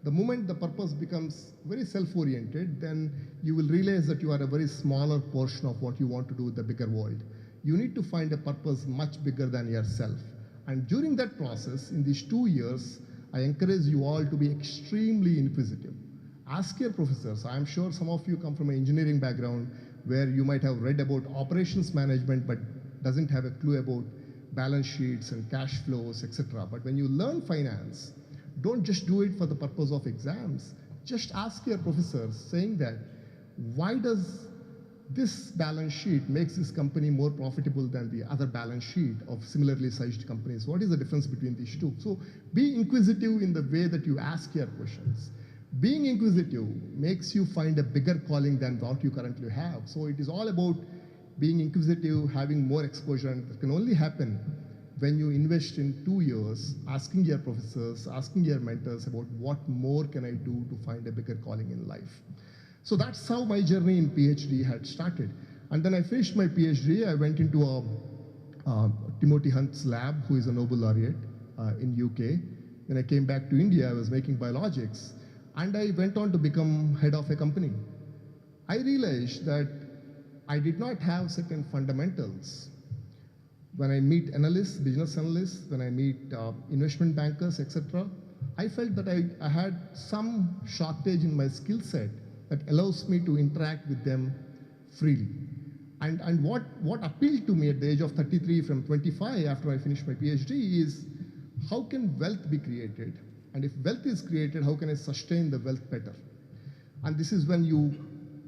[SPEAKER 9] The moment the purpose becomes very self-oriented, then you will realize that you are a very smaller portion of what you want to do with the bigger world. You need to find a purpose much bigger than yourself. And during that process, in these 2 years, I encourage you all to be extremely inquisitive. Ask your professors. I am sure some of you come from an engineering background where you might have read about operations management but doesn't have a clue about balance sheets and cash flows, etc. But when you learn finance, don't just do it for the purpose of exams. Just ask your professors saying that, why does this balance sheet makes this company more profitable than the other balance sheet of similarly sized companies? What is the difference between these two? So be inquisitive in the way that you ask your questions. Being inquisitive makes you find a bigger calling than what you currently have. So it is all about being inquisitive, having more exposure, and it can only happen when you invest in 2 years, asking your professors, asking your mentors about what more can I do to find a bigger calling in life. So that's how my journey in PhD had started. And then I finished my PhD. I went into Timothy Hunt's lab, who is a Nobel laureate in UK. When I came back to India, I was making biologics, and I went on to become head of a company. I realized that I did not have certain fundamentals. When I meet analysts, business analysts, when I meet investment bankers, etc., I felt that I had some shortage in my skill set that allows me to interact with them freely. And what appealed to me at the age of 33 from 25 after I finished my PhD is, how can wealth be created? And if wealth is created, how can I sustain the wealth better? And this is when you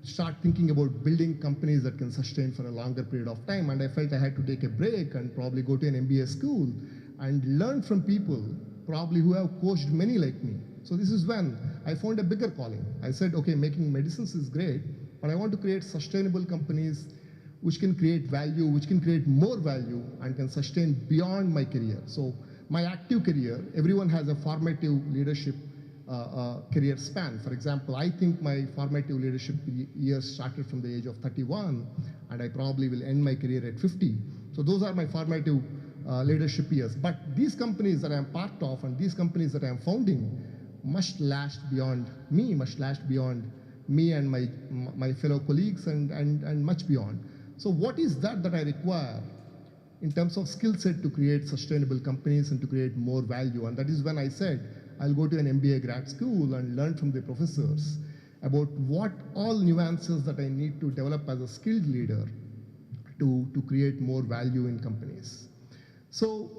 [SPEAKER 9] start thinking about building companies that can sustain for a longer period of time. And I felt I had to take a break and probably go to an MBA school and learn from people probably who have coached many like me. So this is when I found a bigger calling. I said, okay, making medicines is great, but I want to create sustainable companies which can create value, which can create more value and can sustain beyond my career. So my active career, everyone has a formative leadership career span. For example, I think my formative leadership years started from the age of 31, and I probably will end my career at 50. So those are my formative leadership years. But these companies that I am part of and these companies that I am founding must last beyond me, and my fellow colleagues and much beyond. So what is that I require in terms of skill set to create sustainable companies and to create more value? And that is when I said, I'll go to an MBA grad school and learn from the professors about what all nuances that I need to develop as a skilled leader to create more value in companies. So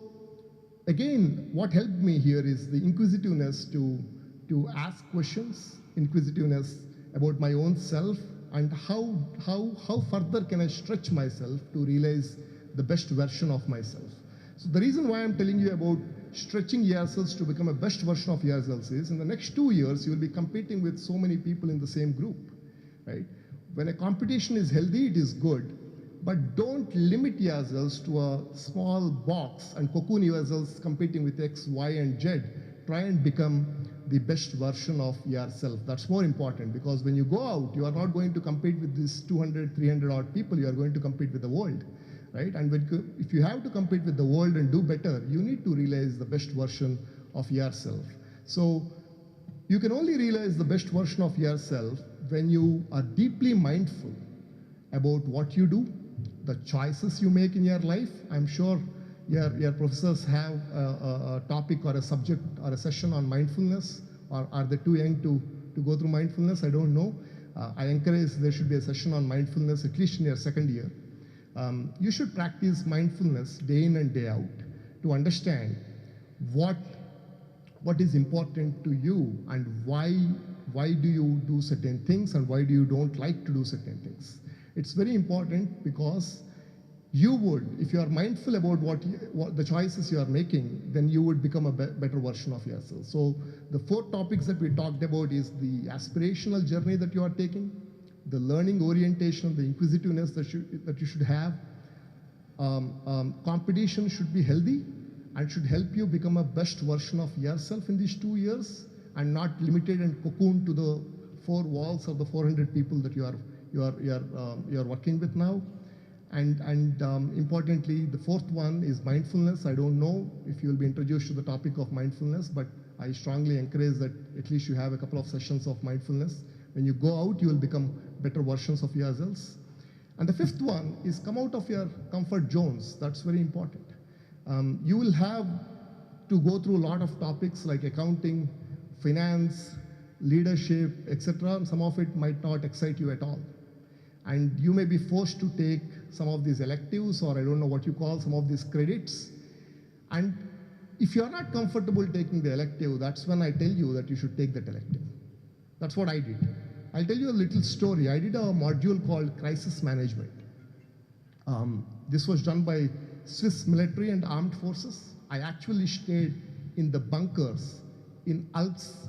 [SPEAKER 9] again, what helped me here is the inquisitiveness to ask questions, inquisitiveness about my own self, and how further can I stretch myself to realize the best version of myself. So the reason why I'm telling you about stretching yourselves to become a best version of yourselves is, in the next 2 years, you will be competing with so many people in the same group, right? When a competition is healthy, it is good, but don't limit yourselves to a small box and cocoon yourselves competing with X, Y, and Z. Try and become the best version of yourself. That's more important, because when you go out, you are not going to compete with these 200, 300 odd people, you are going to compete with the world. Right? And if you have to compete with the world and do better, you need to realize the best version of yourself. So you can only realize the best version of yourself when you are deeply mindful about what you do, the choices you make in your life. I'm sure your professors have a topic or a subject or a session on mindfulness. or are they too young to go through mindfulness? I don't know. I encourage there should be a session on mindfulness, at least in your second year. You should practice mindfulness day in and day out to understand what is important to you and why do you do certain things and why do you don't like to do certain things. It's very important because you would, if you are mindful about what the choices you are making, then you would become a better version of yourself. So the 4 topics that we talked about is the aspirational journey that you are taking, the learning orientation, the inquisitiveness that you should have. Competition should be healthy and should help you become a best version of yourself in these 2 years and not limited and cocooned to the 4 walls of the 400 people that you are working with now. And importantly, the 4th one is mindfulness. I don't know if you will be introduced to the topic of mindfulness, but I strongly encourage that at least you have a couple of sessions of mindfulness. When you go out, you will become better versions of yourselves. And the 5th one is come out of your comfort zones. That's very important. You will have to go through a lot of topics like accounting, finance, leadership, etc. Some of it might not excite you at all. And you may be forced to take some of these electives, or I don't know what you call some of these credits. And if you are not comfortable taking the elective, that's when I tell you that you should take that elective. That's what I did. I'll tell you a little story. I did a module called Crisis Management. This was done by Swiss military and armed forces. I actually stayed in the bunkers in Alps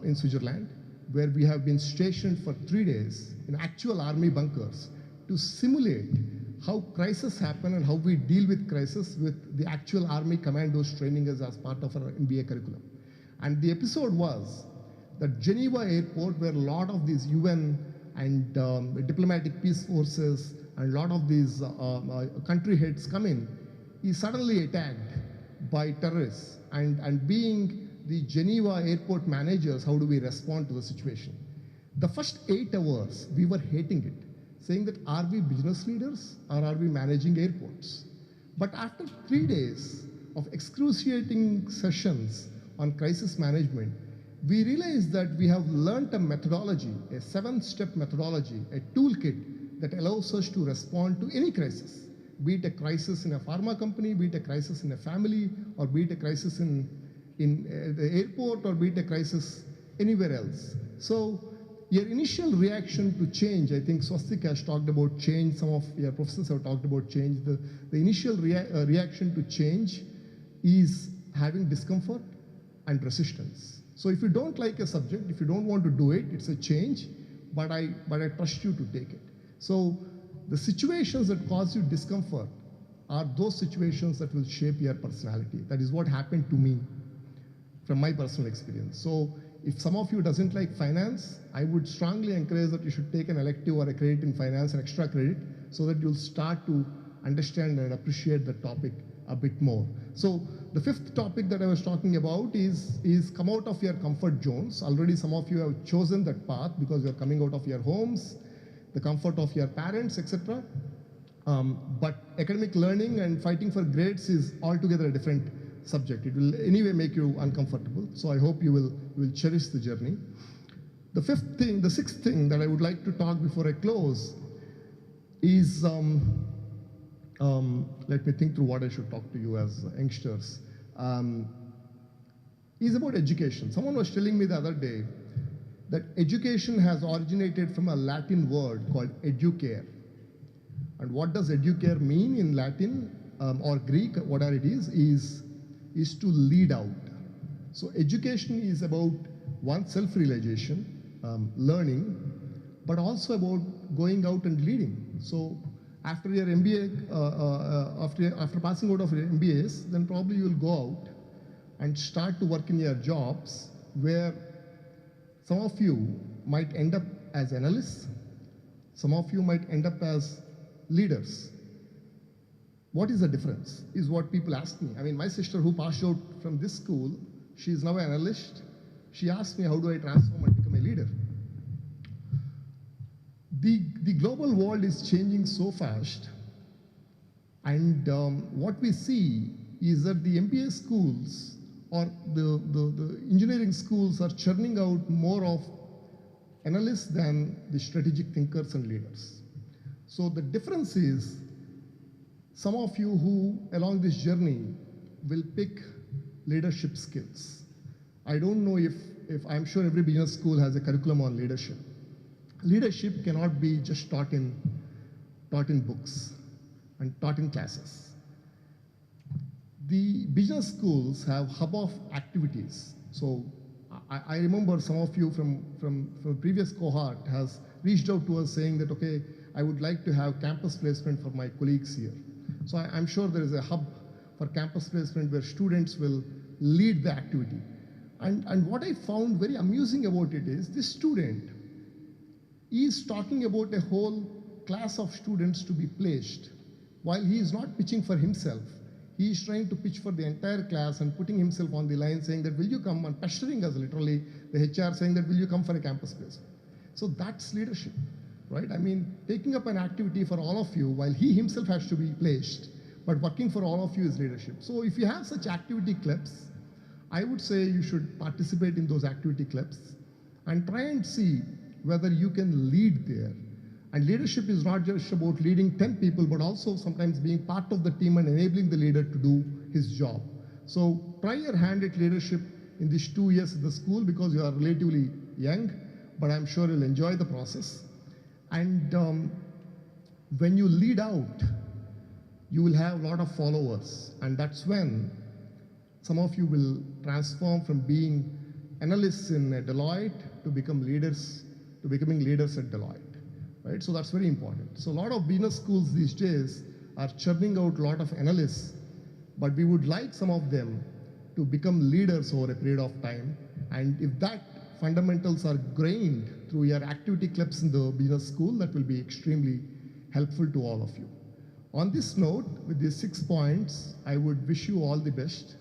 [SPEAKER 9] in Switzerland, where we have been stationed for 3 days in actual army bunkers to simulate how crises happen and how we deal with crisis with the actual army commandos training us as part of our MBA curriculum. And the episode was that Geneva airport, where a lot of these UN and diplomatic peace forces and a lot of these country heads come in, is suddenly attacked by terrorists. And being the Geneva airport managers, how do we respond to the situation? The first 8 hours, we were hating it, saying that are we business leaders or are we managing airports? But after 3 days of excruciating sessions on crisis management, we realized that we have learned a methodology, a 7-step methodology, a toolkit that allows us to respond to any crisis, be it a crisis in a pharma company, be it a crisis in a family, or be it a crisis in the airport, or be it a crisis anywhere else. So your initial reaction to change, I think Swastik has talked about change, some of your professors have talked about change. The initial reaction to change is having discomfort and resistance. So if you don't like a subject, if you don't want to do it, it's a change, but I trust you to take it. So the situations that cause you discomfort are those situations that will shape your personality. That is what happened to me from my personal experience. So if some of you doesn't like finance, I would strongly encourage that you should take an elective or a credit in finance, an extra credit, so that you'll start to understand and appreciate the topic a bit more. So the 5th topic that I was talking about is come out of your comfort zones. Already some of you have chosen that path because you're coming out of your homes, the comfort of your parents, etc. But academic learning and fighting for grades is altogether a different subject. It will anyway make you uncomfortable. So I hope you will cherish the journey. The 6th thing that I would like to talk before I close is, let me think through what I should talk to you as youngsters, is about education. Someone was telling me the other day that education has originated from a Latin word called educare. And what does educare mean in Latin or Greek, whatever it is to lead out. So education is about one self-realization, learning, but also about going out and leading. So after your MBA, after passing out of your MBAs, then probably you'll go out and start to work in your jobs where some of you might end up as analysts, some of you might end up as leaders. What is the difference, is what people ask me. I mean, my sister who passed out from this school, she is now an analyst. She asked me, how do I transform and become a leader? The global world is changing so fast, and what we see is that the MBA schools or the engineering schools are churning out more of analysts than the strategic thinkers and leaders. So the difference is, some of you who along this journey will pick leadership skills. I don't know if I'm sure every business school has a curriculum on leadership. Leadership cannot be just taught in books and taught in classes. The business schools have hub of activities. So I remember some of you from previous cohort has reached out to us saying that, okay, I would like to have campus placement for my colleagues here. So I'm sure there is a hub for campus placement where students will lead the activity. And what I found very amusing about it is, this student is talking about a whole class of students to be placed, while he is not pitching for himself. He is trying to pitch for the entire class and putting himself on the line saying that, will you come, and pestering us literally, the HR saying that, will you come for a campus placement? So that's leadership, right? I mean, taking up an activity for all of you while he himself has to be placed, but working for all of you is leadership. So if you have such activity clubs, I would say you should participate in those activity clubs and try and see whether you can lead there. And leadership is not just about leading 10 people, but also sometimes being part of the team and enabling the leader to do his job. So try your hand at leadership in these 2 years at the school, because you are relatively young, but I'm sure you'll enjoy the process. And when you lead out, you will have a lot of followers. And that's when some of you will transform from being analysts in Deloitte to becoming leaders at Deloitte. Right? So that's very important. So a lot of business schools these days are churning out a lot of analysts, but we would like some of them to become leaders over a period of time. And if that fundamentals are grained through your activity clubs in the business school, that will be extremely helpful to all of you. On this note, with these 6 points, I would wish you all the best.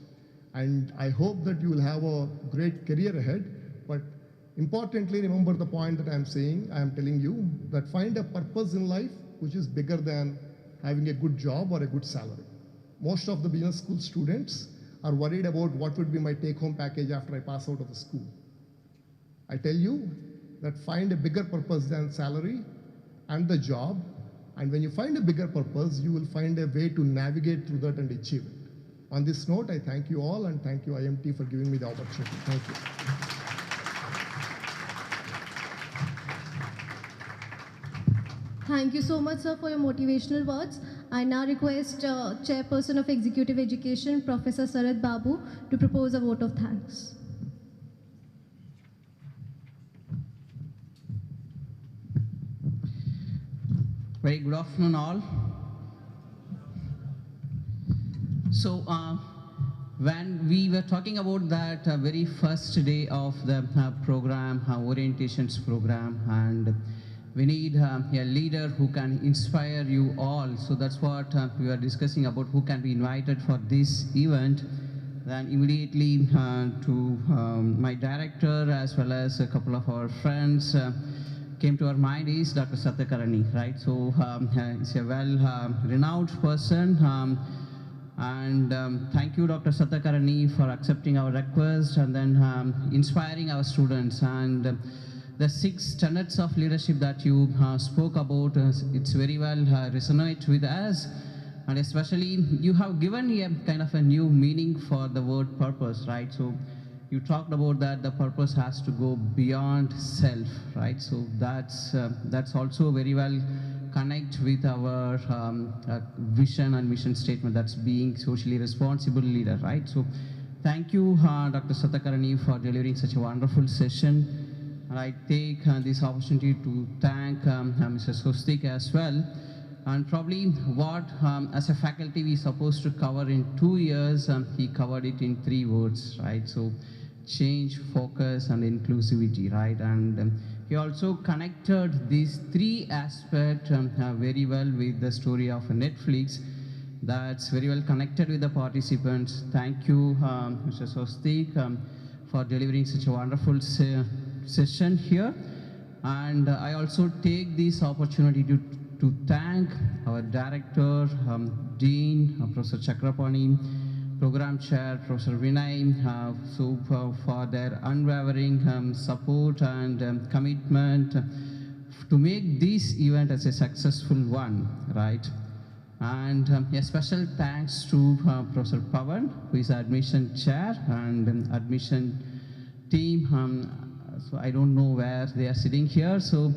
[SPEAKER 9] And I hope that you will have a great career ahead. But importantly, remember the point that I am telling you, that find a purpose in life which is bigger than having a good job or a good salary. Most of the business school students are worried about what would be my take-home package after I pass out of the school. I tell you that find a bigger purpose than salary and the job. And when you find a bigger purpose, you will find a way to navigate through that and achieve it. On this note, I thank you all, and thank you IMT for giving me the opportunity. Thank you.
[SPEAKER 1] Thank you so much, sir, for your motivational words. I now request Chairperson of Executive Education, Professor Sarad Babu, to propose a vote of thanks.
[SPEAKER 10] Very good afternoon, all. So, when we were talking about that very first day of the program, orientations program, and we need a leader who can inspire you all. So that's what we were discussing about, who can be invited for this event. Then immediately to my director as well as a couple of our friends came to our mind is Dr. Satyakarani, right? So he's a well-renowned person. And thank you, Dr. Satyakarani, for accepting our request and then inspiring our students. And the 6 tenets of leadership that you spoke about, it's very well resonate with us. And especially, you have given a kind of a new meaning for the word purpose, right? So you talked about that the purpose has to go beyond self, right? So that's also very well connect with our vision and mission statement, that's being socially responsible leader, right? So thank you, Dr. Satyakarani, for delivering such a wonderful session. And I take this opportunity to thank Mr. Swastik as well. And probably what, as a faculty, we supposed to cover in 2 years, he covered it in 3 words, right? So change, focus, and inclusivity, right? And he also connected these 3 aspects very well with the story of Netflix. That's very well connected with the participants. Thank you, Mr. Swastik, for delivering such a wonderful session here. And I also take this opportunity to thank our director, Dean, Professor Chakrapani, Program Chair, Professor Vinay, for their unwavering support and commitment to make this event as a successful one, right? And a special thanks to Professor Pawan, who is admission chair, and admission team. So I don't know where they are sitting here. So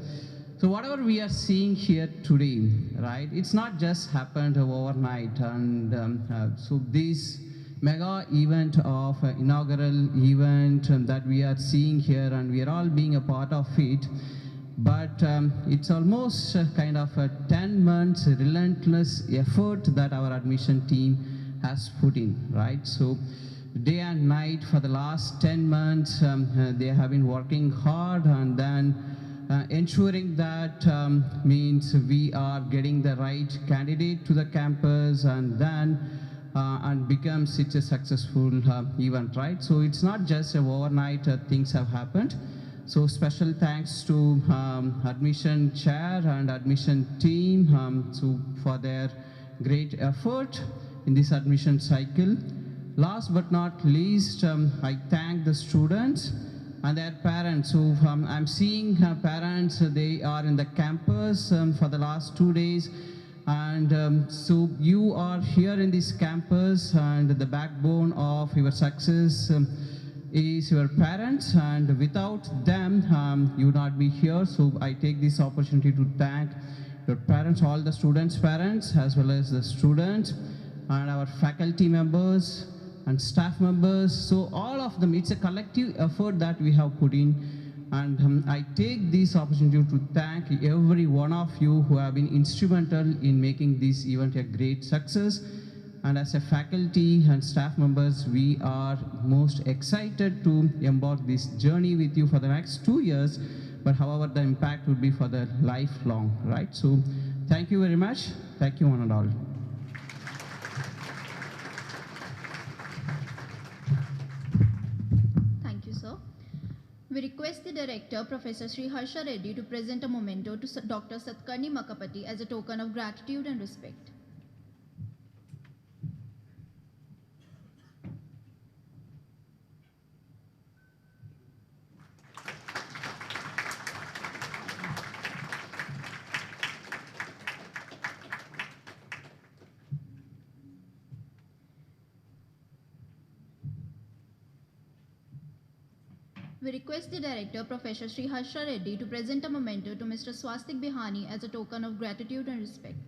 [SPEAKER 10] whatever we are seeing here today, right? It's not just happened overnight. And so this mega event of inaugural event that we are seeing here, and we are all being a part of it. But it's almost kind of a 10 months relentless effort that our admission team has put in, right? So day and night for the last 10 months, they have been working hard, and then ensuring that means we are getting the right candidate to the campus, and then and becomes such a successful event, right? So it's not just overnight things have happened. So special thanks to admission chair and admission team for their great effort in this admission cycle. Last but not least, I thank the students and their parents. So I'm seeing parents, they are in the campus for the last 2 days. And so you are here in this campus, and the backbone of your success is your parents, and without them you would not be here. So I take this opportunity to thank your parents, all the students' parents, as well as the students and our faculty members and staff members. So all of them, it's a collective effort that we have put in, and I take this opportunity to thank every one of you who have been instrumental in making this event a great success. And as a faculty and staff members, we are most excited to embark this journey with you for the next 2 years. But however, the impact will be for the lifelong, right? So thank you very much. Thank you one and all.
[SPEAKER 2] Thank you, sir. We request the Director, Professor Sri Harsha Reddy, to present a memento to Dr. Satkarni Makapati as a token of gratitude and respect. We request the Director, Professor Sri Harsha Reddy, to present a memento to Mr. Swastik Bihani as a token of gratitude and respect.